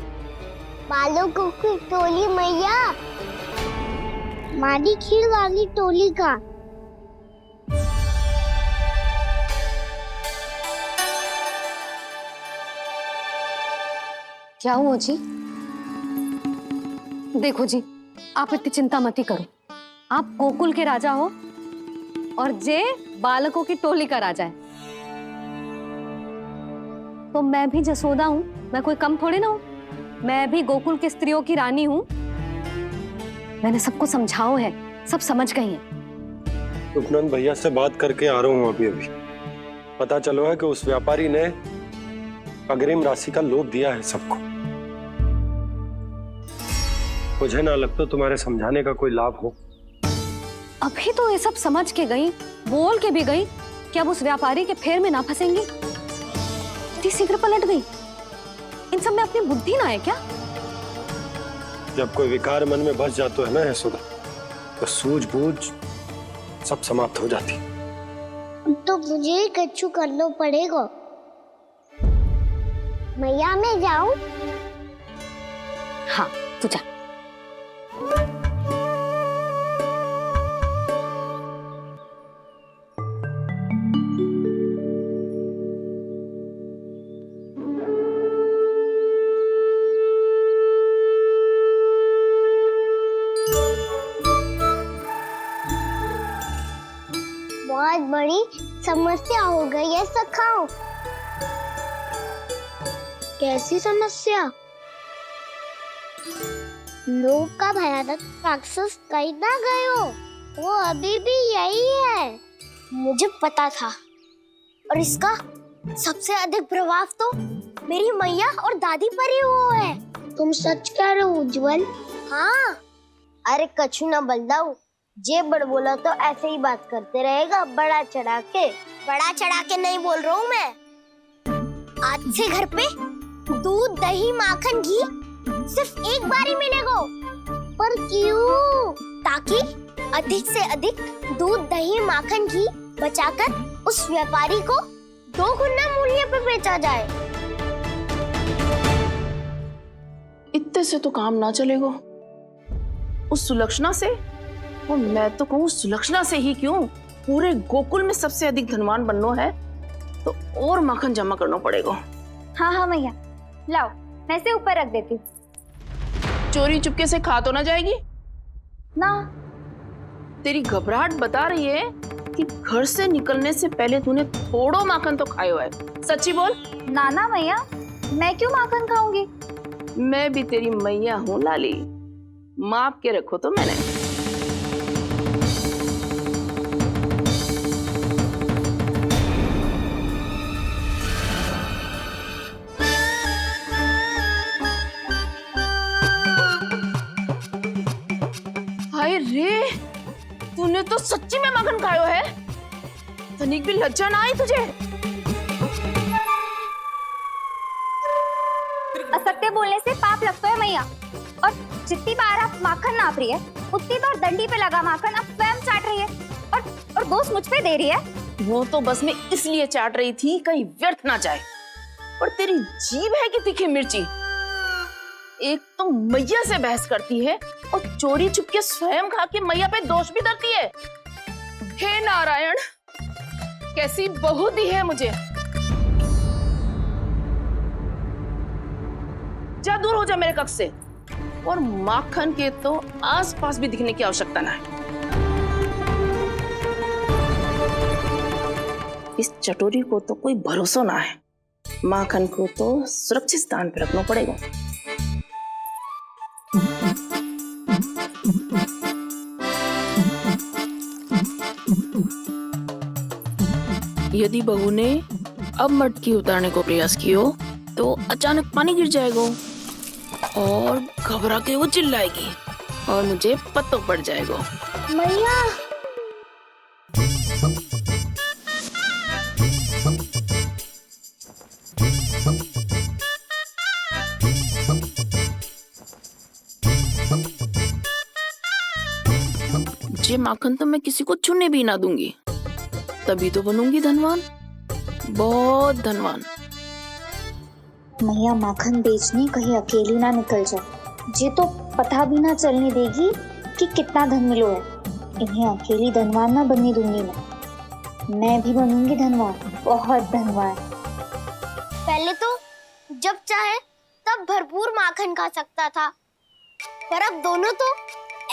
बालकों की टोली मैया, मारी खीर वाली टोली का। क्या हुआ जी? देखो जी, आप इतनी चिंता मत ही करो। आप गोकुल के राजा हो, और जे बालकों की टोली करा जाए। तो मैं भी जसोदा हूँ, मैं कोई कम थोड़ी ना हूँ। मैं भी गोकुल की स्त्रियों की रानी हूँ। मैंने सबको समझाओ है, सब समझ गई हैं। उपनंद भैया से बात करके आ रहा हूँ अभी अभी। पता चलो है कि उस व्यापारी ने अग्रिम राशि का लोभ दिया है सबको। मुझे ना लगता तुम्हारे समझाने का कोई लाभ हो। अभी तो ये सब समझ के गई, बोल के भी गई कि अब उस व्यापारी के फेर में ना फंसेंगी। इतनी शीघ्र पलट गई। इन सब में अपनी बुद्धि ना है क्या? जब कोई विकार मन में बस जाता है ना यशोदा, तो सूझबूझ सब समाप्त हो जाती। तो मुझे ही कच्चू करना पड़ेगा। मैया मैं जाऊं? हाँ तू जा। बहुत बड़ी समस्या हो गई है सखाओ। कैसी समस्या? लोभ का भयानक राक्षस कहीं ना गयो, वो अभी भी यही है। मुझे पता था। और इसका सबसे अधिक प्रभाव तो मेरी मैया और दादी पर ही हुआ है। तुम सच कह रहे हो उज्जवल? हाँ। अरे कछु ना बलदाऊ, जे बड़ बोला तो ऐसे ही बात करते रहेगा बड़ा चढ़ा के। बड़ा चढ़ा के नहीं बोल रहा हूँ मैं। आज से घर पे दूध दही माखन घी सिर्फ एक बार ही मिलेगा। पर क्यों? ताकि अधिक से अधिक दूध दही माखन घी बचाकर उस व्यापारी को 2 गुना मूल्य पे बेचा जाए। इतने से तो काम ना चलेगा। उस सुलक्षणा से, और मैं तो कहूँ सुलक्षणा से ही क्यों, पूरे गोकुल में सबसे अधिक धनवान बनना है तो और माखन जमा करना पड़ेगा। हाँ हाँ मैया, लाओ मैं इसे ऊपर रख देती हूँ। चोरी चुपके से खा तो ना जाएगी ना? तेरी घबराहट बता रही है कि घर से निकलने से पहले तूने थोड़ो माखन तो खाया है। सच्ची बोल। ना ना मैया, मैं क्यों माखन खाऊंगी? मैं भी तेरी मैया हूँ लाली, माप के रखो तो मैंने। हाय रे, तूने तो सच्ची में माखन खायो है। तनिक भी लज्जा ना आई तुझे? असत्य बोलने से पाप लगता है मैया। और जितनी बार आप माखन नाप रही है, उतनी बार डंडी पे लगा माखन आप स्वयं चाट रही है और दोष मुझ पे दे रही है। वो तो बस मैं इसलिए चाट रही थी कहीं व्यर्थ ना जाए। और तेरी जीभ है कि तीखी मिर्ची। एक तो मैया से बहस करती है और चोरी चुपके स्वयं खा के मैया पे दोष भी धरती है। हे नारायण, कैसी बहू दी है मुझे। जा दूर हो जा मेरे कक्ष से। और माखन के तो आसपास भी दिखने की आवश्यकता ना है। इस चटोरी को तो कोई भरोसा ना है। माखन को तो सुरक्षित स्थान पर रखना पड़ेगा। यदि बहू ने अब मटकी उतारने को प्रयास किया तो अचानक पानी गिर जाएगा और घबरा के वो चिल्लाएगी और मुझे पता पड़ जाएगा। मैया, ये माखन तो मैं किसी को छूने भी ना दूंगी, तभी तो बनूंगी धनवान, बहुत धनवान। मैया माखन बेचने कहीं अकेली ना निकल जाए। जे तो पता भी ना चलने देगी कि कितना धन मिलो है। इन्हें अकेली धनवान ना बनने दूंगी मैं भी बनूंगी धनवान, बहुत धनवान। पहले तो जब चाहे तब भरपूर माखन खा सकता था, पर अब दोनों तो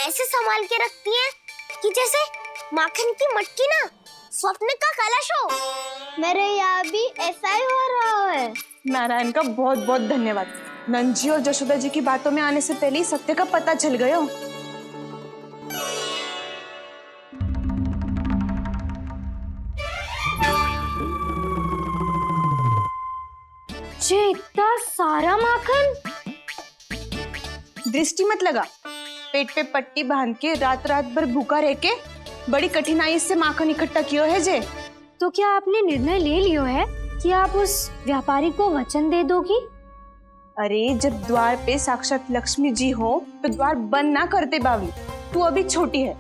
ऐसे संभाल के रखती हैं कि जैसे माखन की मटकी ना स्वप्न का कलश हो। मेरे यहाँ भी ऐसा ही हो रहा है। नारायण का बहुत बहुत धन्यवाद। नंद जी और जशोदा जी की बातों में आने से पहले ही सत्य का पता चल गया। ये इतना सारा माखन। दृष्टि मत लगा। पेट पे पट्टी बांध के रात रात भर भूखा रह के बड़ी कठिनाई से माखन इकट्ठा किया है जे। तो क्या आपने निर्णय ले लियो है कि आप उस व्यापारी को वचन दे दोगी? अरे जब द्वार पे साक्षात लक्ष्मी जी हो तो द्वार बंद ना करते बावली। तू अभी छोटी है।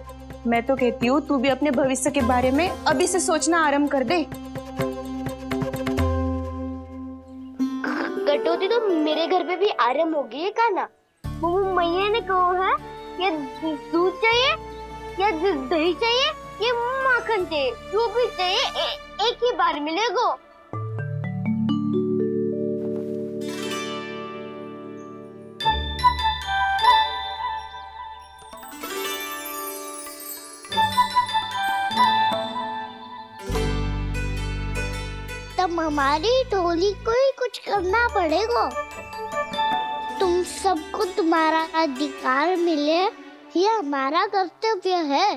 मैं तो कहती हूँ तू भी अपने भविष्य के बारे में अभी से सोचना आरंभ कर दे। कटौती तो मेरे घर पे भी आरंभ हो गई है काना। वो मैया ने कहा है ये दूध चाहिए या दही चाहिए ये माखन चाहिए, जो भी चाहिए एक ही बार मिलेगा। तब हमारी टोली को ही कुछ करना पड़ेगा। तुम सबको तुम्हारा अधिकार मिले ये हमारा कर्तव्य है।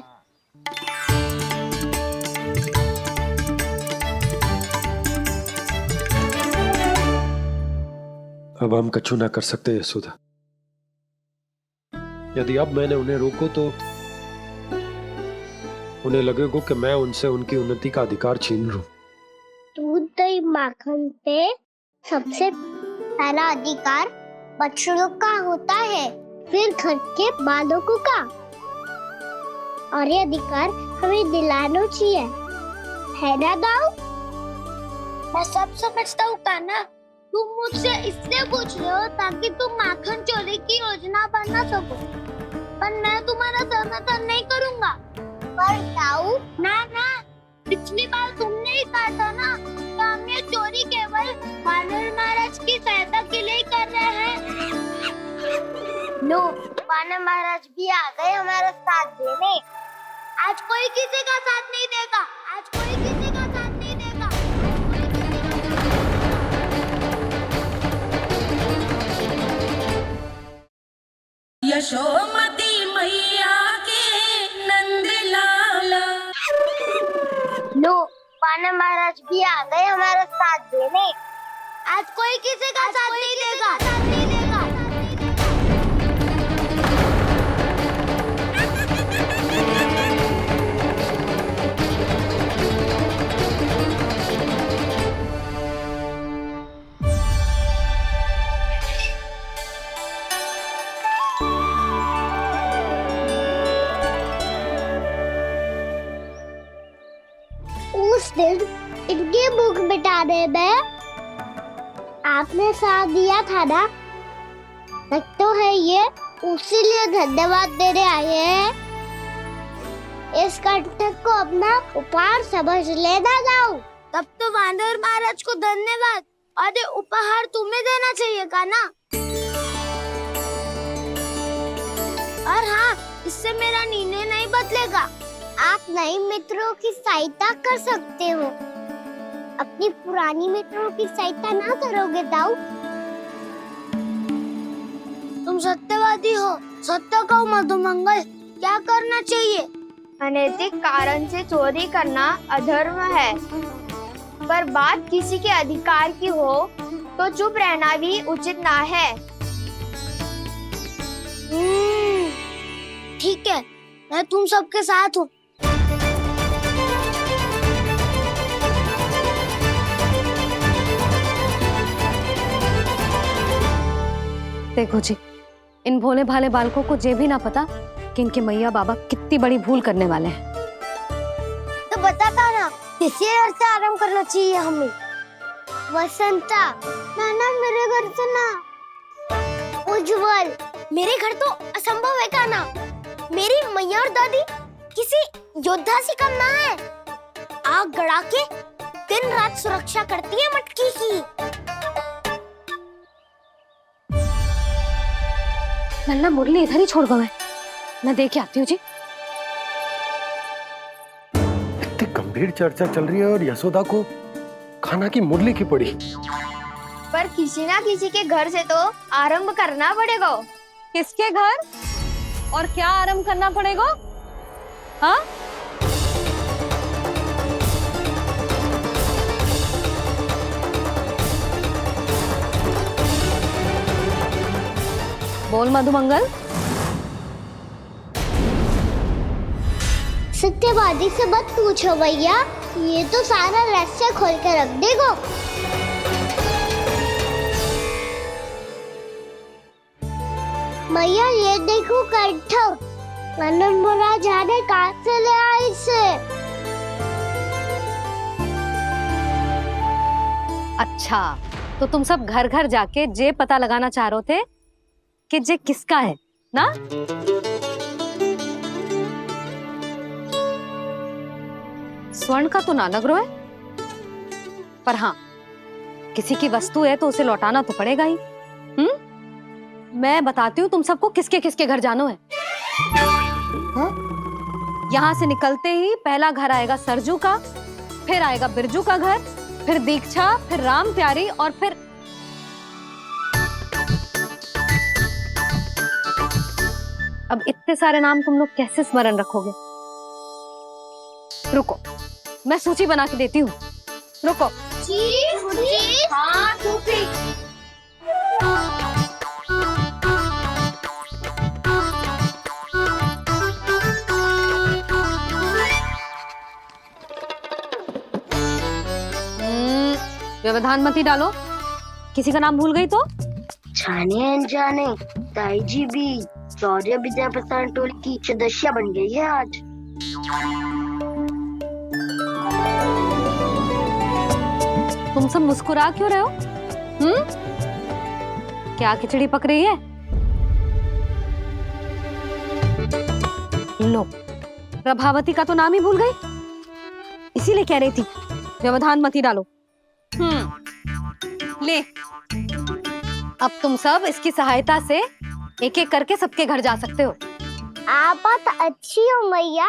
अब हम कछु ना कर सकते यशोदा। यदि अब मैंने उन्हें रोको तो उन्हें लगेगा कि मैं उनसे उनकी उन्नति का अधिकार छीन लूं। दूध दही माखन पे सबसे पहला अधिकार बछड़ों का होता है, फिर घर के बालकों का, और ये अधिकार हमें दिलाना चाहिए, है ना दाऊ? मैं सब समझता हूँ काना। तुम मुझसे इसलिए पूछ रहे हो ताकि तुम माखन चोरी की योजना बना सको, पर मैं तुम्हारा समर्थन नहीं करूँगा। पर दाऊ ना ना, पिछली बार तुमने ही कहा था ना कि हम ये चोरी केवल वानर महाराज की सहायता के लिए कर रहे हैं। लो, वानर महाराज भी आ गए हमारा साथ देने। आज कोई किसी का साथ नहीं देगा। आज कोई किसी का साथ नहीं देगा। यशोमती मैया के नंद लाला। लो, वानर महाराज भी आ गए हमारा साथ देने। आज कोई किसी का साथ नहीं देगा। उस दिन इनकी भूख मिटाने में आपने साथ दिया था ना, तो है ये उसी लिए धन्यवाद देने आए हैं। इस कंटक को अपना उपहार समझ लेना जाओ। तब तो वानर महाराज को धन्यवाद और ये उपहार तुम्हें देना चाहिए का ना। और हाँ, इससे मेरा निर्णय नहीं बदलेगा। आप नए मित्रों की सहायता कर सकते हो, अपनी पुरानी मित्रों की सहायता ना करोगे दाऊ। तुम सत्यवादी हो, सत्य कहो मधुमंगल, क्या करना चाहिए? अनैतिक कारण से चोरी करना अधर्म है, पर बात किसी के अधिकार की हो तो चुप रहना भी उचित ना है। ठीक है, मैं तुम सबके साथ हूँ। देखो जी, इन भोले भाले बालकों को ये भी ना पता कि इनके मैया बाबा कितनी बड़ी भूल करने वाले हैं। तो बताता ना, किसी घर से आराम करना चाहिए हमें। वसंता, नाना मेरे घर से ना। उज्जवल, मेरे घर तो असंभव है का ना। मेरी मैया और दादी किसी योद्धा से कम ना है। आग गड़ा के दिन रात सुरक्षा करती है मटकी की। लल्ला मुरली इधर ही छोड़ गए, मैं देख के आती हूँ जी। गंभीर चर्चा चल रही है और यशोदा को खाना की मुरली की पड़ी। पर किसी ना किसी के घर से तो आरंभ करना पड़ेगा। किसके घर और क्या आरंभ करना पड़ेगा? हाँ, बोल मधुमंगल। सत्यवादी से मत पूछो भैया, ये तो सारा रहस्य खोल के रख देगा। भैया ये देखो कंठा, आनंद मोरा जाने कहाँ से ले आए इसे। अच्छा, तो तुम सब घर घर जाके जे पता लगाना चाह रहे थे कि जे किसका है ना? स्वर्ण का तो ना लग रहा है, पर हाँ, किसी की वस्तु है तो उसे लौटाना तो पड़ेगा ही। मैं बताती हूँ तुम सबको किसके किसके घर जाना है। यहाँ से निकलते ही पहला घर आएगा सरजू का, फिर आएगा बिरजू का घर, फिर दीक्षा, फिर राम प्यारी और फिर अब इतने सारे नाम तुम लोग कैसे स्मरण रखोगे? रुको, मैं सूची बना के देती हूँ। रुको। हाँ, व्यवधान मत ही डालो। किसी का नाम भूल गई तो? जाने अनजाने ताई जी भी शौर्य विद्या प्रसारण टोली की सदस्य बन गई है आज। तुम सब मुस्कुरा क्यों रहे हो? क्या खिचड़ी पक रही है? लो, प्रभावती का तो नाम ही भूल गई, इसीलिए कह रही थी व्यवधान मत ही डालो। ले, अब तुम सब इसकी सहायता से एक एक करके सबके घर जा सकते हो। आप बात अच्छी हो मैया,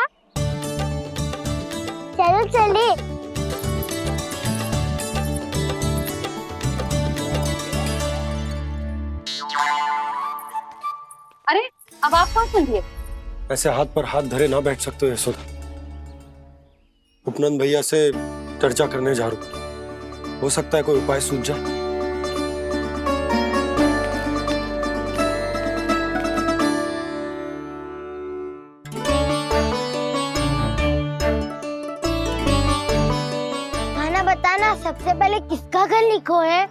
चलो चले। अरे, अब आप कहाँ चल दिए? ऐसे हाथ पर हाथ धरे ना बैठ सकते हो यशोदा। उपनंद भैया से चर्चा करने जा रहा हूं, हो सकता है कोई उपाय सूझ जाए। खाना बताना, सबसे पहले किसका घर लिखो है?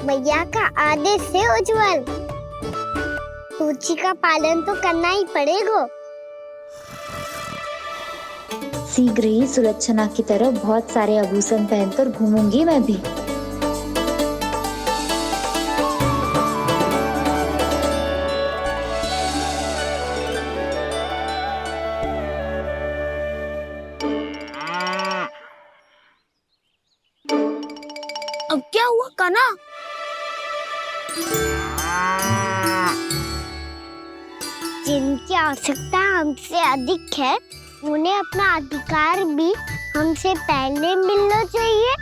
भैया का आदेश से उज्जवल, सूची का पालन तो करना ही पड़ेगा। शीघ्र ही सुलक्षणा की तरह बहुत सारे आभूषण पहनकर घूमूंगी मैं भी। अब क्या हुआ काना? जिनकी आवश्यकता हमसे अधिक है, उन्हें अपना अधिकार भी हमसे पहले मिलना चाहिए।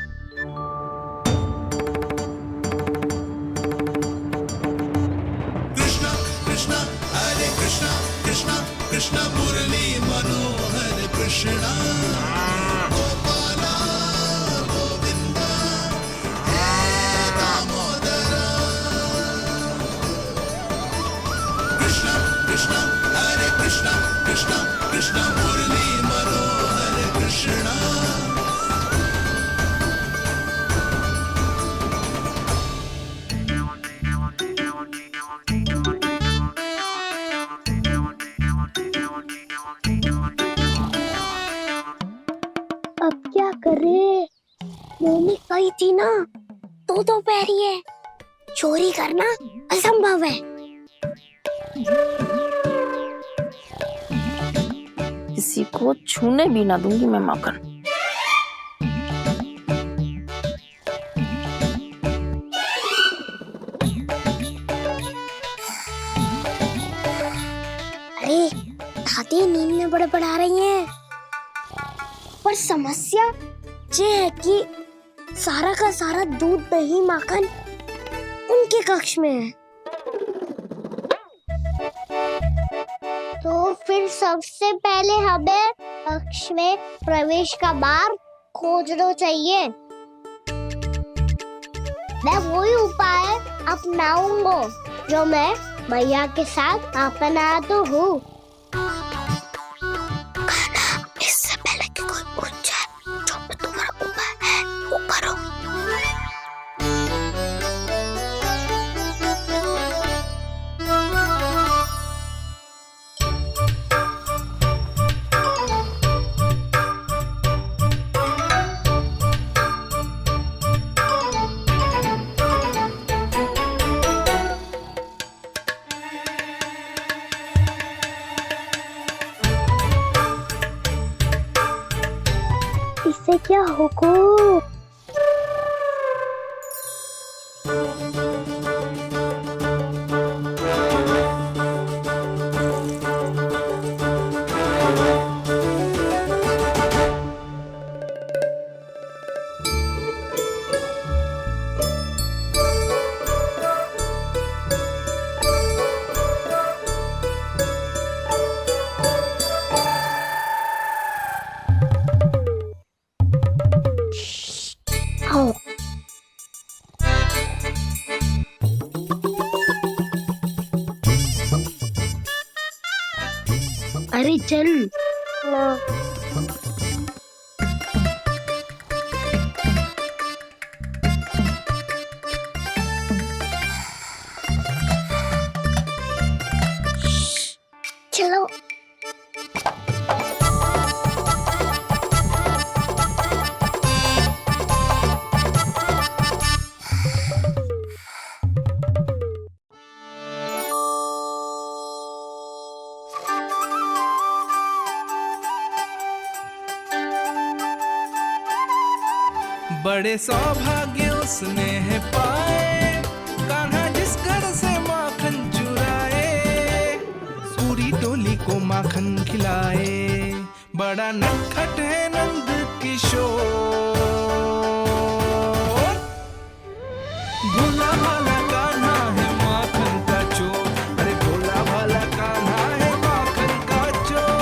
कृष्णा कृष्णा हरे कृष्णा कृष्णा कृष्णा मुरली मनोहर कृष्णा गोपाला गोविंदा हे दामोदरा। कृष्णा कृष्णा हरे कृष्णा कृष्णा कृष्णा मुरली मनोहर कृष्णा। अब क्या करे? मैंने कही थी ना, दो पैरी है, चोरी करना असंभव है। किसी को छूने भी ना दूंगी मैं माखन। अरे दादी नींद में बड़बड़ा रही हैं। पर समस्या ये है कि सारा का सारा दूध दही माखन उनके कक्ष में है। तो फिर सबसे पहले हमें कक्ष में प्रवेश का मार्ग खोजना चाहिए। मैं वही उपाय अपनाऊंगा जो मैं मैया के साथ अपना तो हूँ। इससे पहले कि कोई पूछ जाए, जो भी तुम्हारा उपाय है वो करो। इससे क्या होगा? अरे चल। चलो। बड़े सौभाग्य उसने है पाए, कान्हा जिस घर से माखन चुराए, पूरी टोली को माखन खिलाए। बड़ा नटखट है नंद किशोर, भोला भाला कान्हा है माखन का चोर। अरे भोला भाला कान्हा है माखन का चोर।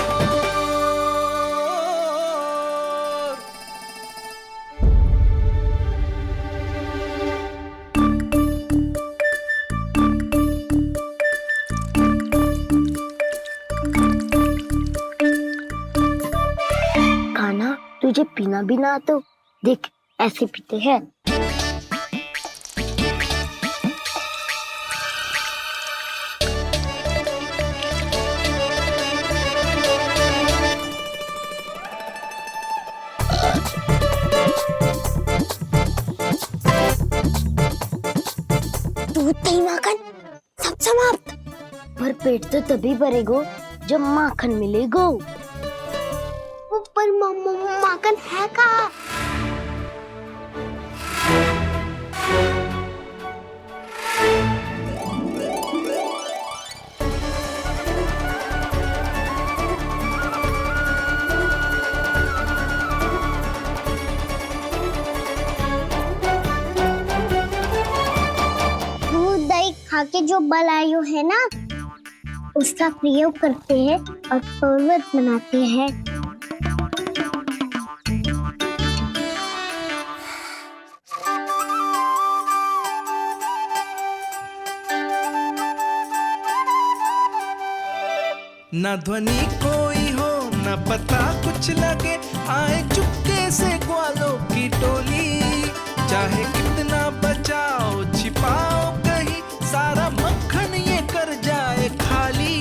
कान्हा तुझे पीना भी ना तो देख ऐसे पीते हैं। दूध दही माखन सब समाप्त। पर पेट तो तभी भरेगो जब माखन मिलेगो। पर माखन है कहाँ? दूध दही खा के जो बलायु है ना, उसका प्रयोग करते हैं और पर्वत बनाते हैं। न ध्वनि कोई हो न पता कुछ लगे, आए चुपके से ग्वालों की टोली। चाहे कितना बचाओ छिपाओ कहीं, सारा मक्खन ये कर जाए खाली।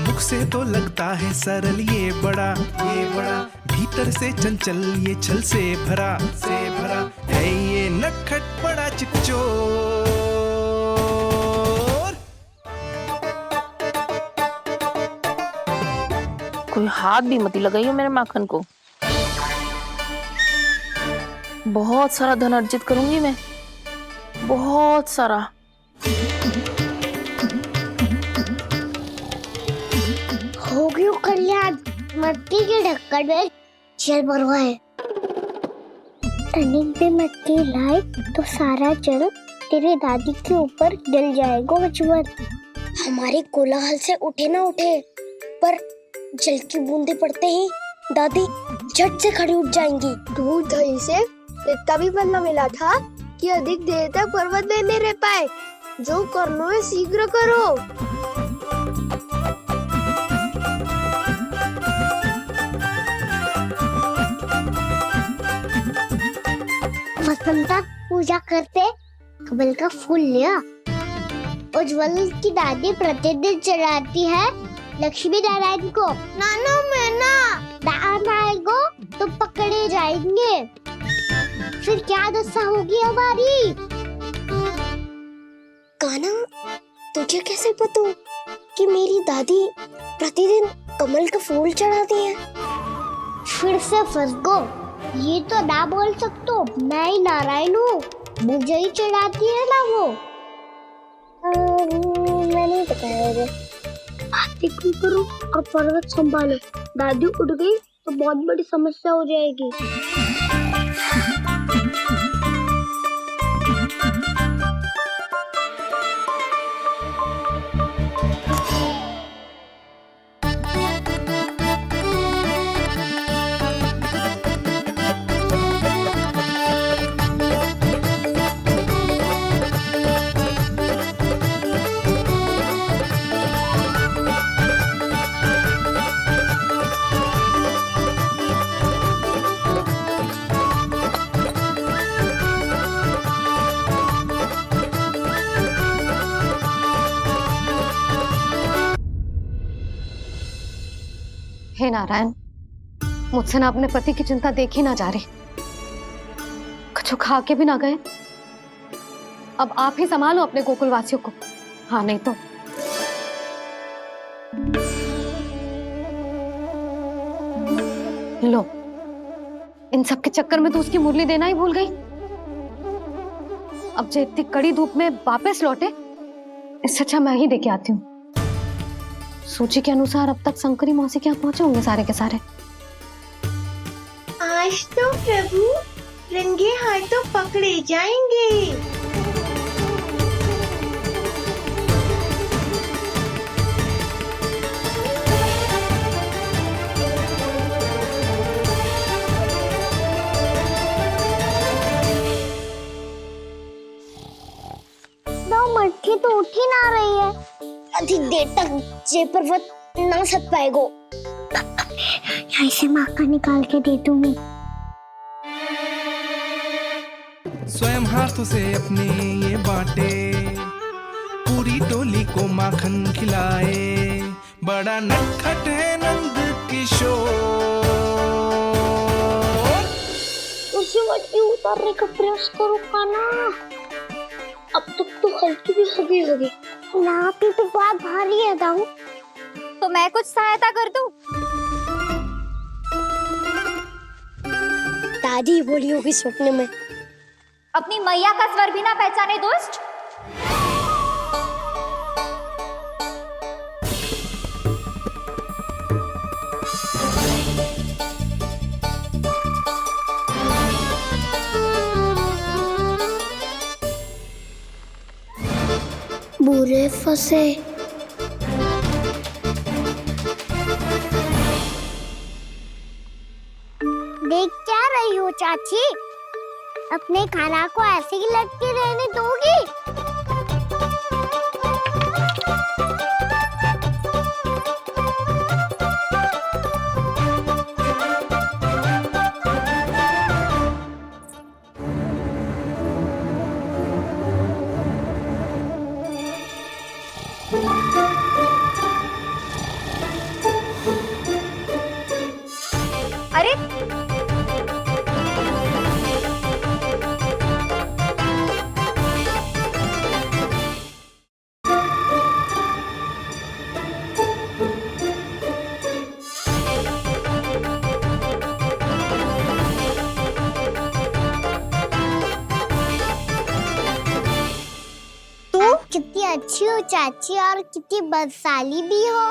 मुख से तो लगता है सरल ये बड़ा भीतर से चंचल ये छल से भरा है ये नटखट बड़ा चिकचोर। हाथ भी मत लगाइयो मेरे माखन को। बहुत सारा धन अर्जित करूंगी मैं, बहुत सारा। हो गयो कल्याण, मटकी के ढक्कन में जल भरवा है। टर्निंग पे मटकी लाए तो सारा जल तेरी दादी के ऊपर गिर जाएगा बचवन। हमारे कोलाहल से उठे ना उठे, पर जल की बूंदे पड़ते ही दादी झट से खड़ी उठ जाएंगी। दूध दही से इतना भी बनना मिला था कि अधिक देर तक पर्वत में नहीं रह पाए। जो करना है शीघ्र करो। वसंता पूजा करते कमल का फूल लिया। उज्जवल की दादी प्रतिदिन चढ़ाती है लक्ष्मी नारायण को। नाना मैं ना आएगो तो पकड़े जाएंगे। फिर क्या दशा होगी हमारी? कान्हा, तुझे कैसे पता कि मेरी दादी प्रतिदिन कमल का फूल चढ़ाती है? फिर से फंस गो। ये तो ना बोल सकतो, मैं ही नारायण हूँ, मुझे ही चढ़ाती है ना वो। मैं नहीं बताया। बातें क्यों करो और पर्वत संभालो। दादी उठ गई तो बहुत बड़ी समस्या हो जाएगी। हे नारायण, मुझसे ना अपने पति की चिंता देखी ना जा रही, कुछ खा के भी ना गए। अब आप ही संभालो अपने गोकुलवासियों को। हाँ नहीं तो लो, इन सब के चक्कर में तो उसकी मुरली देना ही भूल गई। अब जो इतनी कड़ी धूप में वापस लौटे, इससे अच्छा मैं ही देके आती हूँ। सूची के अनुसार अब तक शंकरी मौसी के यहाँ पहुंचे होंगे सारे के सारे। आज तो प्रभु रंगे हाथों पकड़े जाएंगे। मटकी तो उठ ही ना रही है। अधिक देर तक ये पर्वत ना सक पाएगो। यहाँ से माखन निकाल के दे दूंगी। स्वयं हाथों से अपने ये बांटे, पूरी टोली को माखन खिलाए। बड़ा नटखट है नंद किशोर। उसे मटकी उतारने का प्रयास करो कान्हा। अब तक तो हल्की भी होगी। नापी तो बहुत भारी है दाऊ। तो मैं कुछ सहायता कर दूं? दादी बोली होगी सपने में। अपनी मैया का स्वर भी ना पहचाने दुष्ट। बुरे फंसे। देख क्या रही हो चाची? अपने खाना को ऐसे ही लटके रहने दोगी? अरे अच्छी हो चाची और कितनी बदसाली भी हो।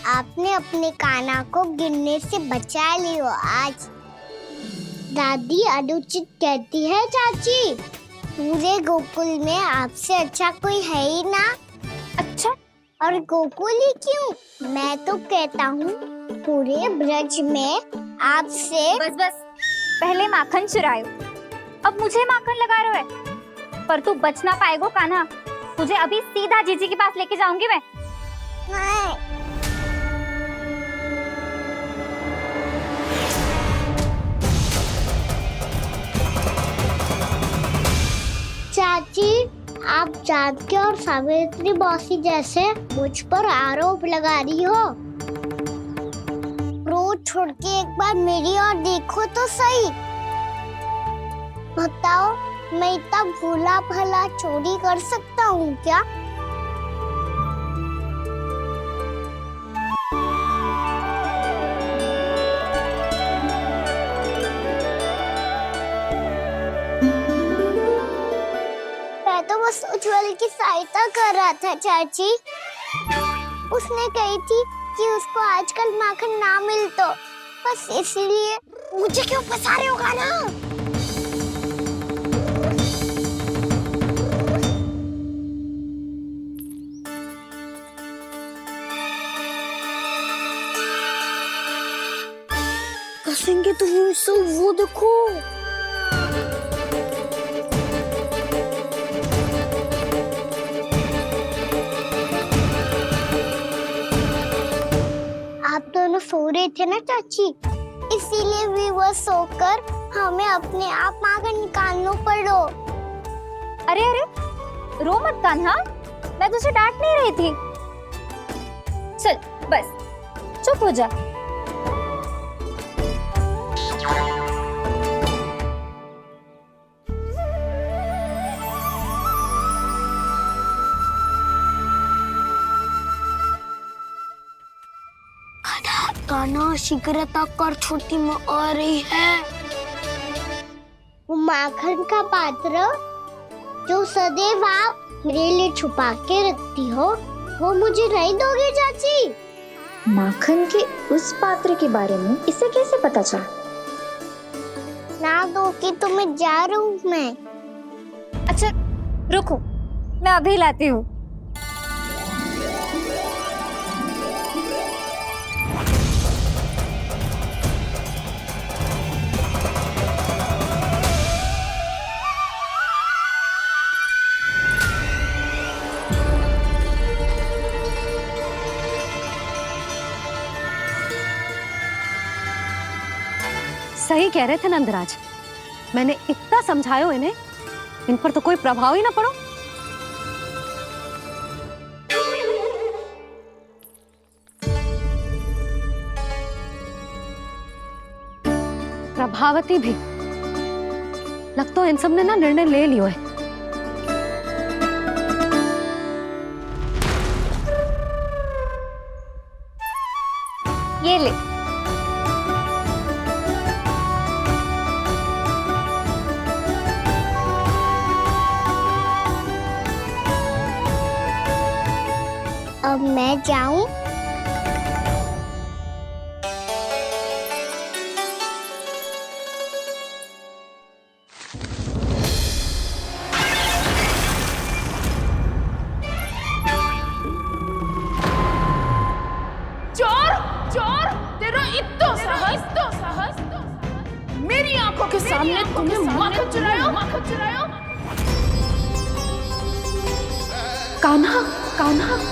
आपने अपने कान्हा को गिरने से बचा ली हो आज। दादी अनुचित कहती है चाची, पूरे गोकुल में आपसे अच्छा कोई है ही ना। अच्छा, और गोकुल ही क्यों, मैं तो कहता हूँ पूरे ब्रज में आपसे। बस बस, पहले माखन चुरायो, अब मुझे माखन लगा रहे हो। पर तू बच ना पाएगो कान्हा, तुझे अभी सीधा जीजी के पास लेके जाऊंगी मैं। चाची, आप जानकी और सावित्री मौसी जैसे मुझ पर आरोप लगा रही हो। रोज छोड़ के एक बार मेरी ओर देखो तो सही। बताओ, मैं इतना भोला भला चोरी कर सकता हूँ क्या? मैं तो बस उज्जवल की सहायता कर रहा था चाची। उसने कही थी कि उसको आजकल माखन ना मिल तो बस इसलिए। मुझे क्यों फंसा रहे हो कान्हा? फंसेंगे तो वो देखो। आप दोनों सो रहे थे ना चाची, इसीलिए विवश सोकर हमें अपने आप माखन निकालना पड़ो। अरे अरे, रो मत कान्हा, मैं तुझे डांट नहीं रही थी। चल बस चुप हो जा। कान्हा शीघ्रता कर, छोटी माँ आ रही है। वो माखन का पात्र जो सदैव आप मेरे लिए छुपा के रखती हो, वो मुझे नहीं दोगे चाची? माखन के उस पात्र के बारे में इसे कैसे पता चला? ना दोगे तो मैं जा रहा हूँ मैं। अच्छा रुको, मैं अभी लाती हूँ। सही कह रहे थे नंदराज, मैंने इतना समझायो इन्हें, इन पर तो कोई प्रभाव ही ना पड़ो। प्रभावती भी लगता है इन सब ने ना निर्णय ले लियो है। ये ले। अब मैं जाऊं? चोर चोर, तेरा इतना साहस, मेरी आंखों के सामने तुमने माखन चुरायो। कान्हा, कान्हा,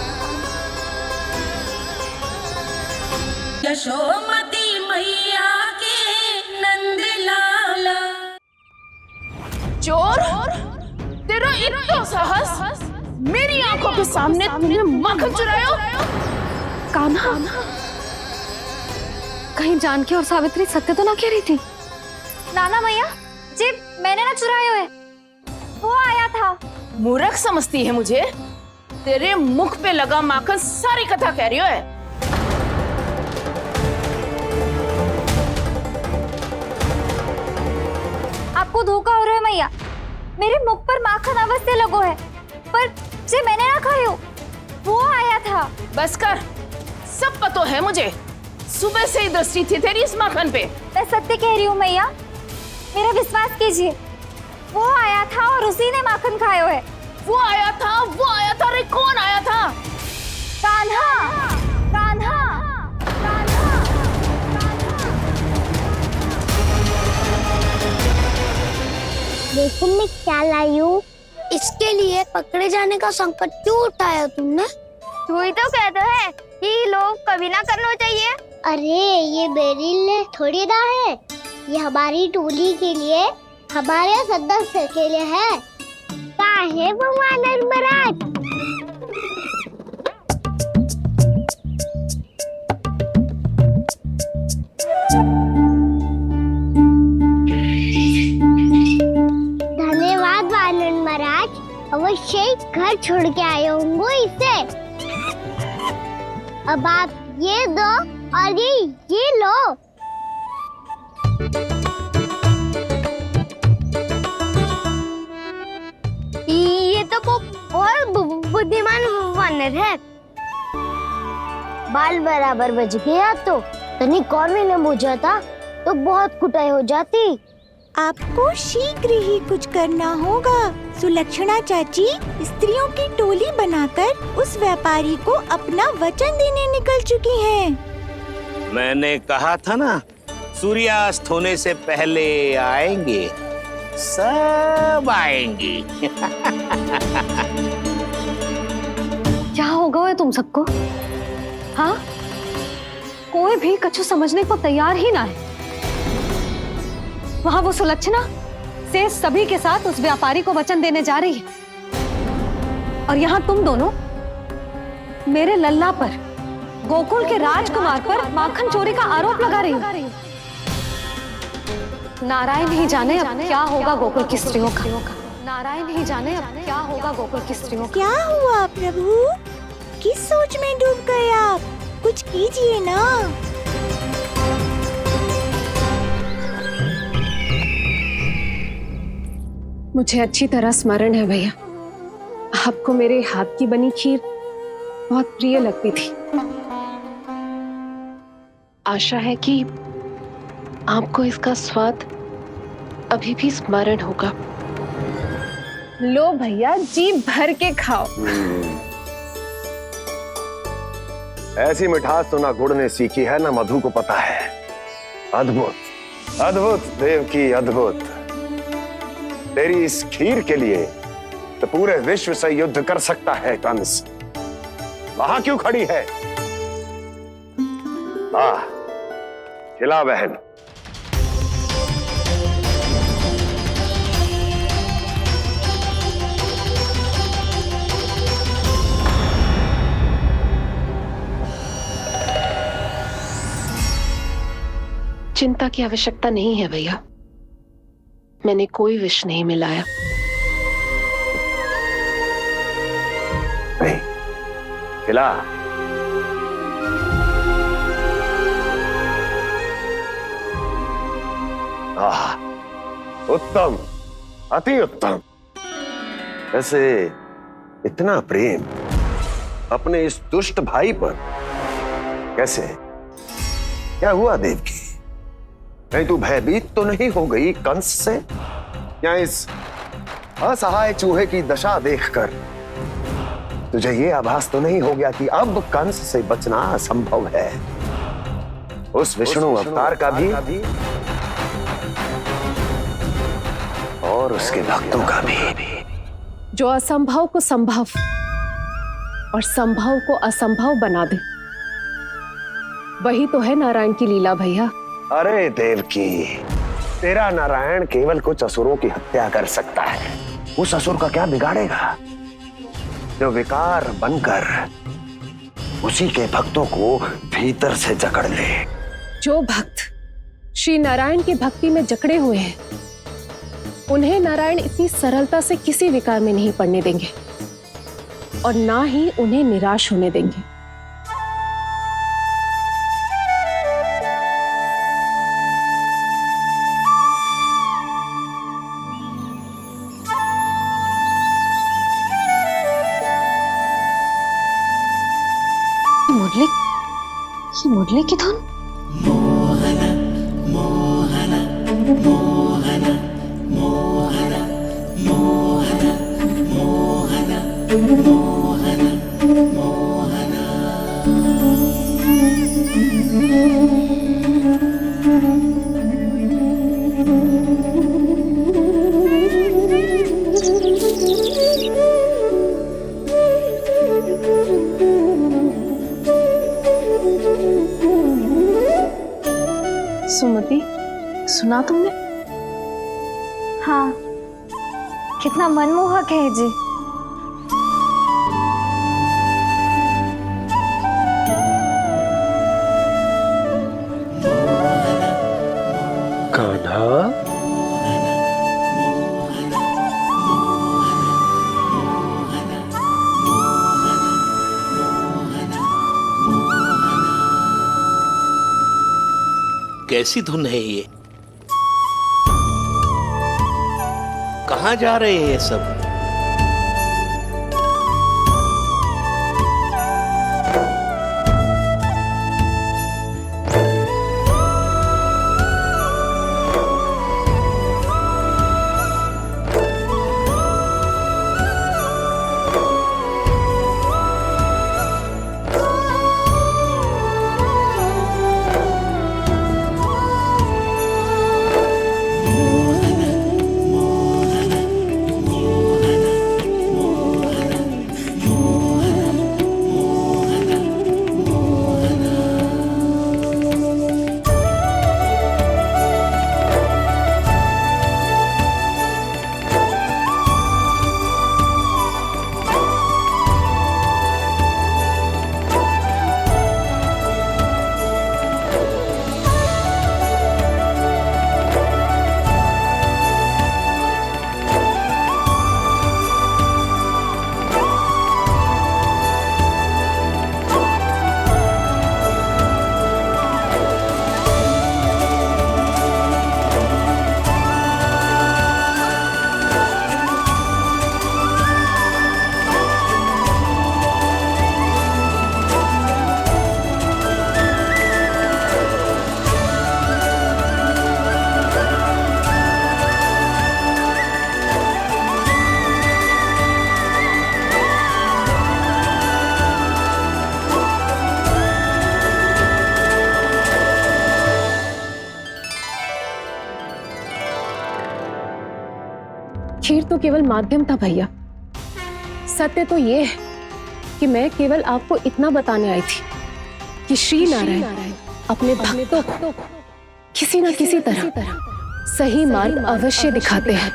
यशोमती मैया के नंद लाला। चोर, तेरा इतना साहस, मेरी आंखों के सामने तुमने माखन चुरायो। कान्हा, कहीं जानकी और सावित्री सत्य तो ना कह रही थी? नाना मैया जी, मैंने ना चुराया है, वो आया था। मूर्ख समझती है मुझे? तेरे मुख पे लगा माखन सारी कथा कह रही है। आपको धोखा हो रहा है मैया, मेरे मुख पर माखन अवश्य लगो है। पर जे मैंने ना खायो, वो आया था। बस कर, सब पता है मुझे। सुबह से ही दृष्टि थी तेरी इस माखन पे। मैं सत्य कह रही हूँ मैया, मेरा विश्वास कीजिए। वो आया था और उसी ने माखन खायो है। वो आया था, वो आया था। अरे कौन आया था? कान्हा, कान्हा, कान्हा। देखो मैं क्या लाई हूँ। इसके लिए पकड़े जाने का संकट क्यों उठाया तुमने? तू ही तो कहते है कि लोग कभी ना करना चाहिए। अरे ये मेरे लिए थोड़ी ना है, ये हमारी टोली के लिए, हमारे सदस्य के लिए है। कहाँ है वो वानर महाराज? धन्यवाद वानर महाराज, अवश्य ही घर छोड़ के आए होंगे इसे। अब आप ये दो और ये लो। ये तो बहुत बुद्धिमान वानर है। बाल बराबर बज गया तो तनिक और विलम्ब हो जाता तो बहुत कुटाई हो जाती। आपको शीघ्र ही कुछ करना होगा। सुलक्षणा चाची स्त्रियों की टोली बनाकर उस व्यापारी को अपना वचन देने निकल चुकी हैं। मैंने कहा था ना, सूर्यास्त होने से पहले आएंगे, सब आएंगे। क्या होगा है तुम सबको? हाँ, कोई भी कछु समझने को तैयार ही ना है। वहां वो सुलक्षणा से सभी के साथ उस व्यापारी को वचन देने जा रही है, और यहाँ तुम दोनों मेरे लल्ला पर, गोकुल के राजकुमार पर माखन चोरी का आरोप लगा रही हो। नारायण ही जाने अब क्या होगा गोकुल की स्त्रियों का। नारायण ही जाने अब क्या होगा गोकुल की स्त्रियों का। क्या हुआ प्रभु? किस सोच में डूब गए आप? कुछ कीजिए ना। मुझे अच्छी तरह स्मरण है भैया, आपको मेरे हाथ की बनी खीर बहुत प्रिय लगती थी। आशा है कि आपको इसका स्वाद अभी भी स्मरण होगा। लो भैया, जी भर के खाओ। ऐसी मिठास तो ना गुड़ ने सीखी है ना मधु को पता है। अद्भुत, अद्भुत देवकी, अद्भुत। तेरी इस खीर के लिए तो पूरे विश्व से युद्ध कर सकता है कंस। वहां क्यों खड़ी है? खिला बहन। चिंता की आवश्यकता नहीं है भैया, मैंने कोई विष नहीं मिलाया। नहीं, खिला। उत्तम, अति उत्तम। वैसे इतना प्रेम अपने इस दुष्ट भाई पर कैसे? क्या हुआ देवकी? कहीं तू भयभीत तो नहीं हो गई कंस से? या इस असहाय चूहे की दशा देखकर तुझे ये आभास तो नहीं हो गया कि अब कंस से बचना असंभव है? उस विष्णु अवतार का भी और उसके भक्तों का भी। जो असंभव को संभव और संभव को असंभव बना दे, वही तो है नारायण की लीला भैया। अरे देवकी, तेरा नारायण केवल कुछ असुरों की हत्या कर सकता है। उस असुर का क्या बिगाड़ेगा जो विकार बनकर उसी के भक्तों को भीतर से जकड़ ले। जो भक्त श्री नारायण की भक्ति में जकड़े हुए हैं, उन्हें नारायण इतनी सरलता से किसी विकार में नहीं पड़ने देंगे और ना ही उन्हें निराश होने देंगे। मुरली की धुन। सुमति, सुना तुमने? हाँ, कितना मनमोहक है जी। कान्हा, कैसी धुन है ये? कहाँ जा रहे हैं सब? खीर तो केवल माध्यम था भैया। सत्य तो ये है कि मैं केवल आपको इतना बताने आई थी कि श्री नारायण अपने भक्तों को किसी न किसी तरह सही मार्ग अवश्य दिखाते हैं।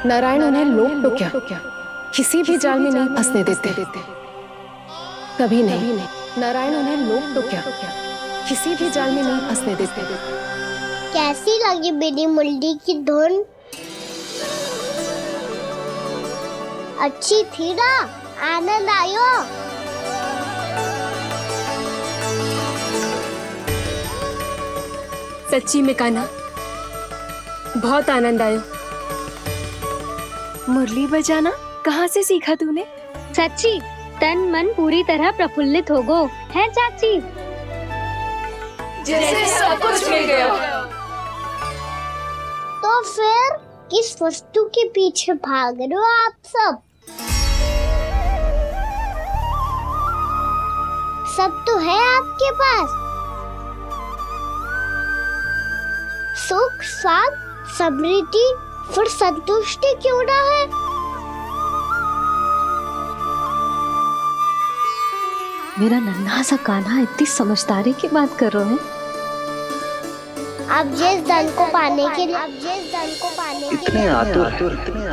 नारायण उन्हें लोग तो क्या किसी भी जाल में नहीं फंसने देते, कभी नहीं। नारायण उन्हें लोग तो क्या किसी भी जाल में नहीं फंसने देते। कैसी लगी मेरी मुरली की धुन? अच्छी थी ना? आनंद आयो? सच्ची में कान्हा, बहुत आनंद आयो। मुरली बजाना कहाँ से सीखा तूने? सच्ची तन मन पूरी तरह प्रफुल्लित हो गो है चाची। जैसे सब कुछ मिल गया। तो फिर किस वस्तु के पीछे भाग रहे हो आप सब? सब तो है आपके पास। सुख, स्वाद, समृद्धि, फिर संतुष्टि क्यों ना है? मेरा नन्हा सा कान्हा इतनी समझदारी की बात कर रहे हैं। अब जिस धन को पाने के लिए इतने आतुर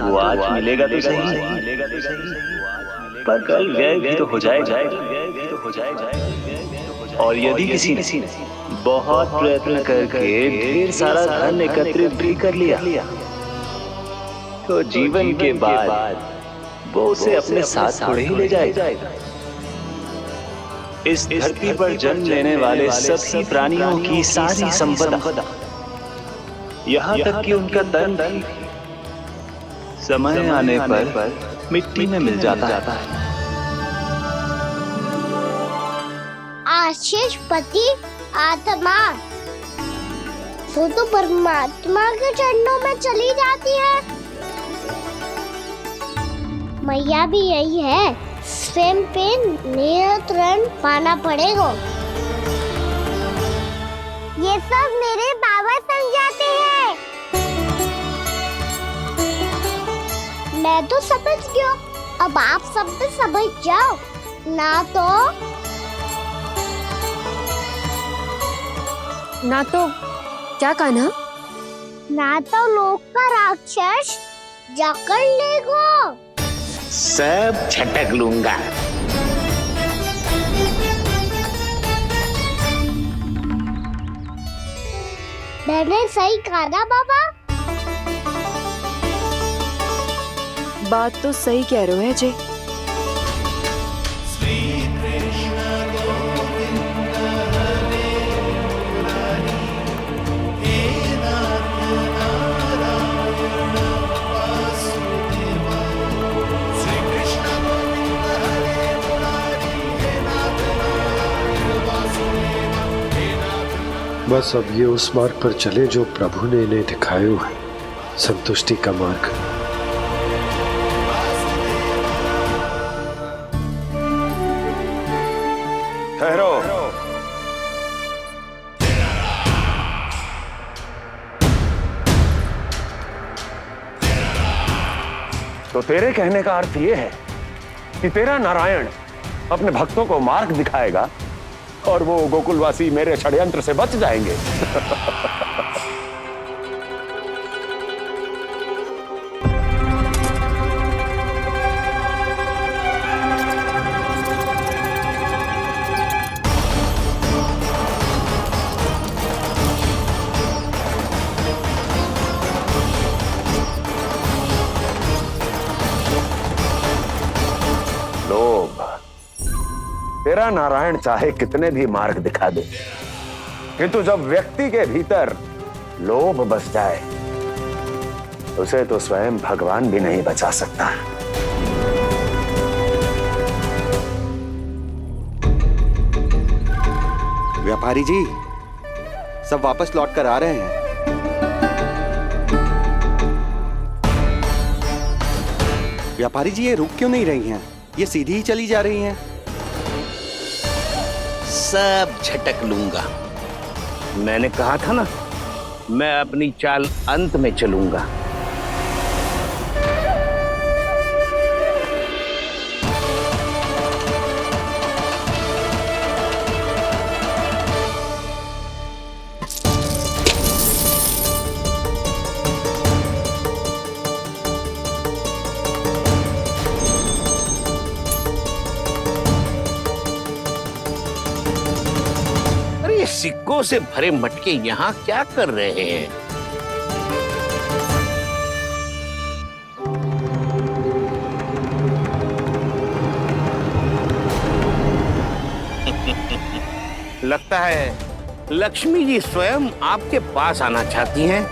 वो आज मिलेगा तो सही, पर कल व्यय भी तो हो जाएगा। और यदि किसी ने बहुत प्रयत्न करके ढेर सारा धन एकत्रित भी कर लिया, तो जीवन के बाद वो उसे अपने साथ थोड़े ही ले जाएगा। इस धरती पर जन्म लेने वाले सभी प्राणियों की सारी संपदा, यहाँ तक कि उनका तन भी समय आने पर मिट्टी में मिल जाता है। आशीष पति आत्मा वो तो परमात्मा के चरणों में चली जाती है। मैया भी यही है, स्वयं पे नियंत्रण पाना पड़ेगा। ये सब मेरे बाबा समझाते हैं। मैं तो समझ गया, अब आप सब भी समझ जाओ ना तो क्या कान्हा? ना तो लोक का राक्षस जकड़ लेगा। सब झटक लूंगा। मैंने सही कहा ना बाबा? बात तो सही कह रहे हो है जय। बस अब ये उस मार्ग पर चले जो प्रभु ने इन्हें दिखाया है, संतुष्टि का मार्ग। ठहरो। तो तेरे कहने का अर्थ यह है कि तेरा नारायण अपने भक्तों को मार्ग दिखाएगा और वो गोकुलवासी मेरे षड्यंत्र से बच जाएंगे। लोभ। तेरा नारायण चाहे कितने भी मार्ग दिखा दे, किंतु जब व्यक्ति के भीतर लोभ बस जाए उसे तो स्वयं भगवान भी नहीं बचा सकता। व्यापारी जी सब वापस लौट कर आ रहे हैं। व्यापारी जी ये रुक क्यों नहीं रही हैं? ये सीधी ही चली जा रही हैं। सब झटक लूंगा। मैंने कहा था ना, मैं अपनी चाल अंत में चलूंगा। सिक्कों से भरे मटके यहाँ क्या कर रहे हैं? लगता है लक्ष्मी जी स्वयं आपके पास आना चाहती हैं।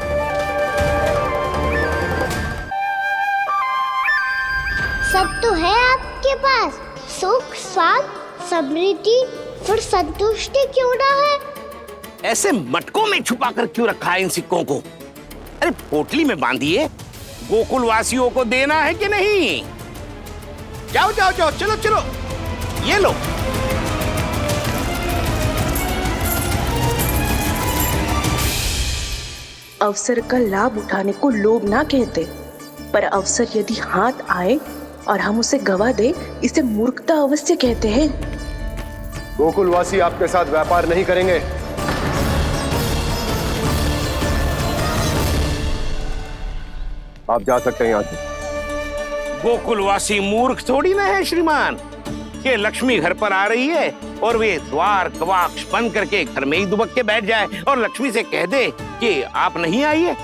सब तो है आपके पास, सुख स्वाद समृद्धि, फिर संतुष्टि क्यों ना है? ऐसे मटकों में छुपा कर क्यों रखा है इन सिक्कों को? अरे पोटली में बांधिए, गोकुलवासियों को देना है कि नहीं? जाओ जाओ जाओ, चलो चलो, ये लो। अवसर का लाभ उठाने को लोभ ना कहते, पर अवसर यदि हाथ आए और हम उसे गवा दे, इसे मूर्खता अवश्य कहते हैं। गोकुलवासी आपके साथ व्यापार नहीं करेंगे। आप जा सकते हैं यहाँ से। गोकुलवासी मूर्ख थोड़ी ना है श्रीमान। ये लक्ष्मी घर पर आ रही है और वे द्वार कवाक्ष बंद करके घर में ही दुबक के बैठ जाए और लक्ष्मी से कह दे कि आप नहीं आइए।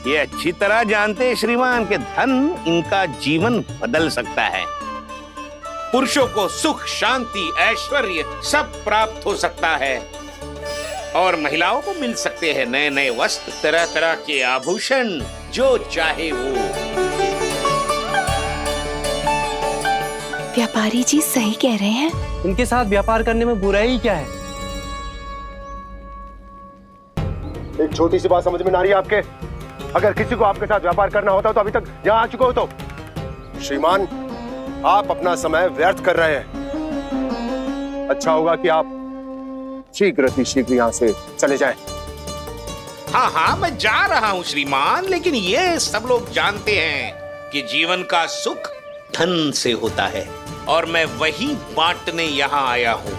ये अच्छी तरह जानते हैं श्रीमान कि धन इनका जीवन बदल सकता है। पुरुषों को सुख शांति ऐश्वर्य सब प्राप्त हो सकता है और महिलाओं को मिल सकते हैं नए नए वस्त्र, तरह तरह के आभूषण, जो चाहे वो। व्यापारी जी सही कह रहे हैं। इनके साथ व्यापार करने में बुराई क्या है? एक छोटी सी बात समझ में ना रही है आपके? अगर किसी को आपके साथ व्यापार करना होता तो अभी तक यहाँ आ चुके हो। तो श्रीमान, आप अपना समय व्यर्थ कर रहे हैं। अच्छा होगा कि आप शीघ्र यहाँ से चले जाएं। हाँ हाँ, मैं जा रहा हूँ श्रीमान, लेकिन ये सब लोग जानते हैं कि जीवन का सुख धन से होता है और मैं वही बांटने यहाँ आया हूँ।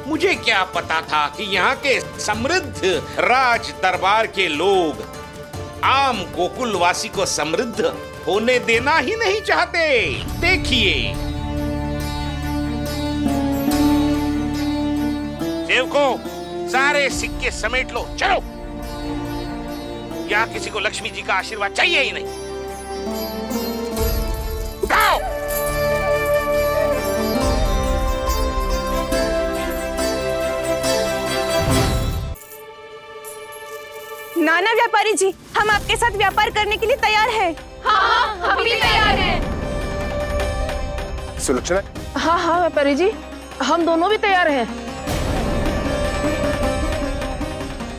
मुझे क्या पता था कि यहाँ के समृद्ध राज दरबार के लोग आम गोकुलवासी को समृद्ध होने देना ही नहीं चाहते। देखिए, सेवकों, सारे सिक्के समेट लो, चलो। यहाँ किसी को लक्ष्मी जी का आशीर्वाद चाहिए ही नहीं। उठाओ। नाना व्यापारी जी, हम आपके साथ व्यापार करने के लिए तैयार हैं। हाँ, हम भी तैयार हैं। सुलक्षणा? हाँ हाँ व्यापारी जी, हम दोनों भी तैयार हैं।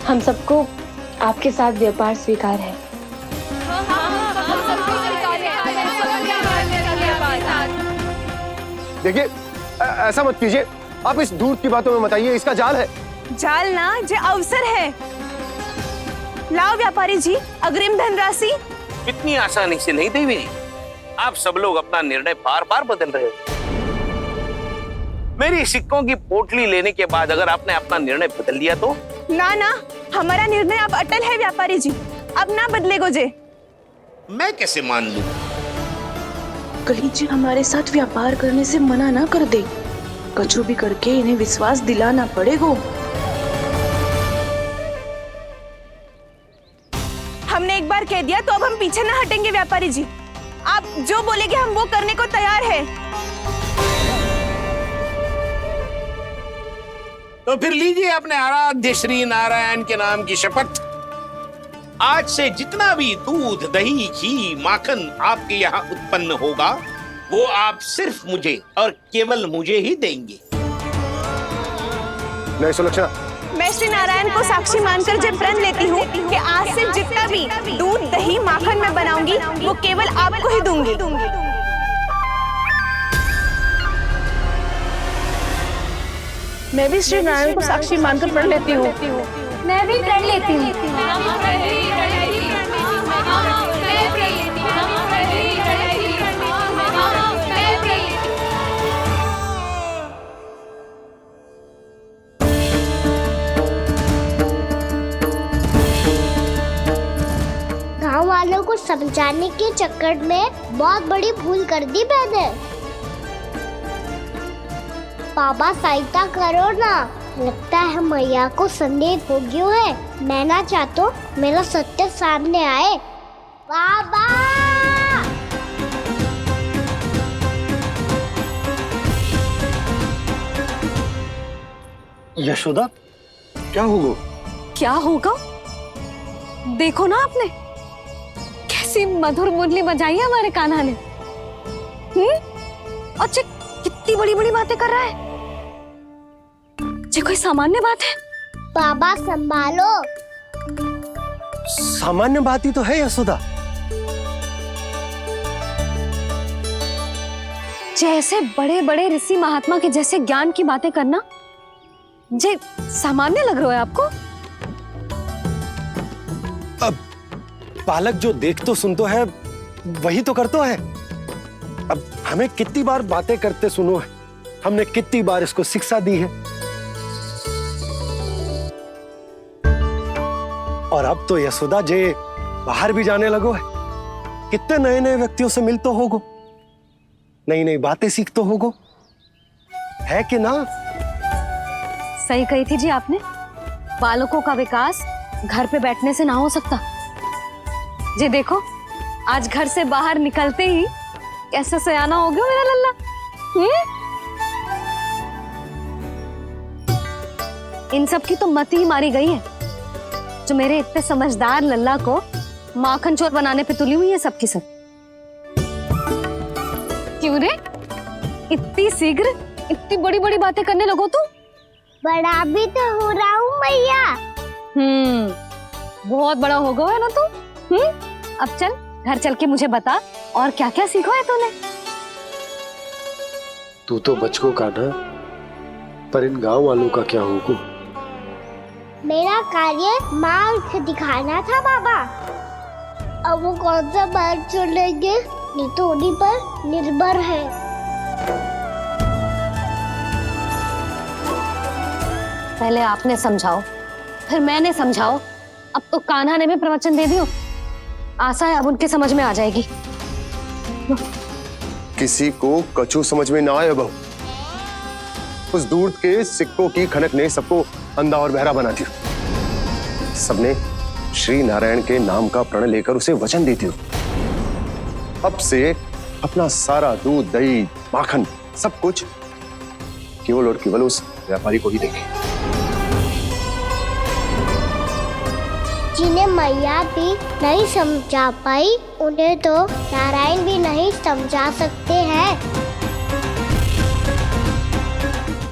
हम सबको आपके साथ व्यापार स्वीकार है। देखिए, ऐसा मत कीजिए। आप इस दूर की बातों में मत आइए, इसका जाल है। जाल ना, ये अवसर है। लाओ व्यापारी जी अग्रिम धनराशि। इतनी आसानी से नहीं देवी जी। आप सब लोग अपना निर्णय बार बार बदल रहे हो। मेरी सिक्कों की पोटली लेने के बाद अगर आपने अपना निर्णय बदल लिया तो? ना ना, हमारा निर्णय अब अटल है व्यापारी जी, अब ना बदलेगो जे। मैं कैसे मान लूं? कहीं जी हमारे साथ व्यापार करने से मना ना कर दे। कचू भी करके इन्हें विश्वास दिलाना पड़ेगा। हमने एक बार कह दिया तो अब हम पीछे ना हटेंगे व्यापारी जी। आप जो बोलेंगे हम वो करने को तैयार है। तो फिर लीजिए अपने आराध्य श्री नारायण के नाम की शपथ। आज से जितना भी दूध, दही, घी, माखन आपके यहाँ उत्पन्न होगा वो आप सिर्फ मुझे और केवल मुझे ही देंगे। नहीं सुलक्षणा, मैं श्री नारायण को साक्षी मानकर जब प्रण लेती हूँ कि आज से जितना भी दूध, दही, माखन मैं बनाऊंगी वो केवल आपको ही दूंगी। मैं भी श्री नारायण को साक्षी मानकर प्रण लेती हूँ। मैं भी प्रण लेती हूँ। गांव वालों को समझाने के चक्कर में बहुत बड़ी भूल कर दी मैंने। बाबा सहायता करो ना, लगता है मैया को संदेह हो गया है। मैं ना चाहता मेरा सत्य सामने आए। बाबा! यशोदा, क्या होगा? क्या होगा? देखो ना आपने कैसी मधुर मुरली बजाई है हमारे कान्हा ने। अच्छा, कितनी बड़ी बड़ी बातें कर रहा है। ये कोई सामान्य बात है? बाबा संभालो। सामान्य बात ही तो है यशोदा। जैसे बड़े बड़े ऋषि महात्मा के जैसे ज्ञान की बातें करना जे सामान्य लग रहा है आपको? अब बालक जो देख तो सुन तो है वही तो करता है। अब हमें कितनी बार बातें करते सुनो है, हमने कितनी बार इसको शिक्षा दी है। और अब तो यशोदा जे बाहर भी जाने लगो है, कितने नए नए व्यक्तियों से मिलते होगो, नई नई बातें सीखते होगो, है कि ना? सही कही थी जी आपने। बालकों का विकास घर पे बैठने से ना हो सकता। जी देखो, आज घर से बाहर निकलते ही कैसे सयाना हो गया मेरा लल्ला। इन सब की तो मत ही मारी गई है, जो मेरे इतने समझदार लल्ला को माखन चोर बनाने पे तुली हुई है सबकी सब। क्यों रे? इतनी शीघ्र इतनी बड़ी बड़ी बातें करने लगो तू? बड़ा भी तो हो रहा हूँ मैया। बहुत बड़ा हो गया है ना तू। अब चल घर चल के मुझे बता और क्या क्या सीखा है तूने। तू तो बच को कान्हा, पर इन गांव वालों का क्या होगा? मेरा कार्य मार्ग दिखाना था बाबा। अब वो कौन सा मार्ग चुनेंगे ये तो उन्हीं पर निर्भर है। पहले आपने समझाओ फिर मैंने समझाओ, अब तो कान्हा ने भी प्रवचन दे दियो। आशा है अब उनके समझ में आ जाएगी। किसी को कछु समझ में ना आए बहू। उस दूध के सिक्कों की खनक ने सबको अंधा और बहरा बना दिया। सबने श्री नारायण के नाम का प्रण लेकर उसे वचन देती हो। अब से अपना सारा दूध दही माखन सब कुछ केवल और केवल उस व्यापारी को ही देंगे। जिन्हें मैया भी नहीं समझा पाई उन्हें तो नारायण भी नहीं समझा सकते हैं।